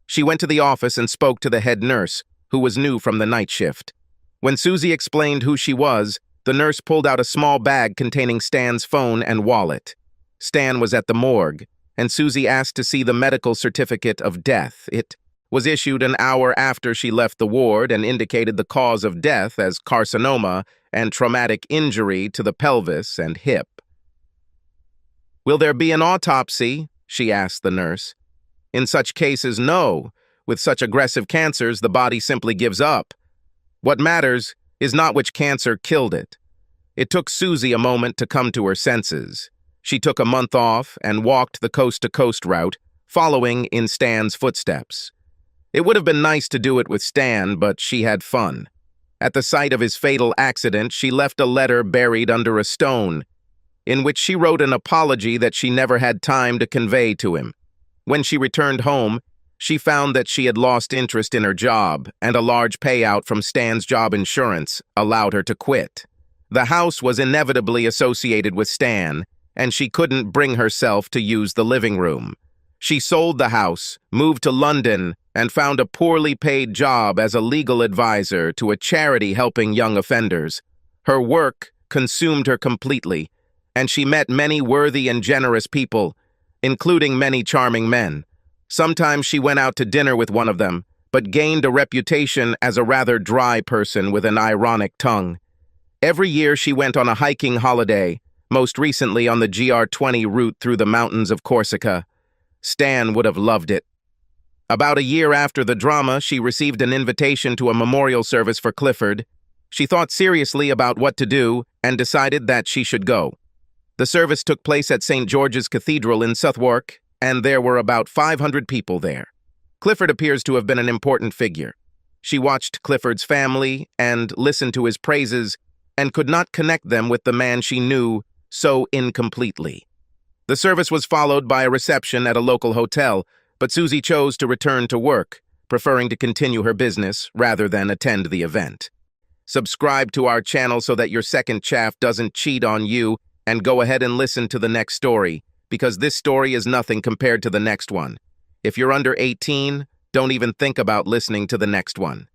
She went to the office and spoke to the head nurse, who was new from the night shift. When Susie explained who she was, the nurse pulled out a small bag containing Stan's phone and wallet. Stan was at the morgue, and Susie asked to see the medical certificate of death. It was issued an hour after she left the ward and indicated the cause of death as carcinoma and traumatic injury to the pelvis and hip. "Will there be an autopsy?" she asked the nurse. "In such cases, no. With such aggressive cancers, the body simply gives up. What matters is not which cancer killed it." It took Susie a moment to come to her senses. She took a month off and walked the coast-to-coast route, following in Stan's footsteps. It would have been nice to do it with Stan, but she had fun. At the site of his fatal accident, she left a letter buried under a stone, in which she wrote an apology that she never had time to convey to him. When she returned home, she found that she had lost interest in her job, and a large payout from Stan's job insurance allowed her to quit. The house was inevitably associated with Stan, and she couldn't bring herself to use the living room. She sold the house, moved to London, and found a poorly paid job as a legal advisor to a charity helping young offenders. Her work consumed her completely, and she met many worthy and generous people, including many charming men. Sometimes she went out to dinner with one of them, but gained a reputation as a rather dry person with an ironic tongue. Every year she went on a hiking holiday, most recently on the GR20 route through the mountains of Corsica. Stan would have loved it. About a year after the drama, she received an invitation to a memorial service for Clifford. She thought seriously about what to do and decided that she should go. The service took place at St. George's Cathedral in Southwark, and there were about 500 people there. Clifford appears to have been an important figure. She watched Clifford's family and listened to his praises and could not connect them with the man she knew so incompletely. The service was followed by a reception at a local hotel, but Susie chose to return to work, preferring to continue her business rather than attend the event. Subscribe to our channel so that your second chaff doesn't cheat on you, and go ahead and listen to the next story, because this story is nothing compared to the next one. If you're under 18, don't even think about listening to the next one.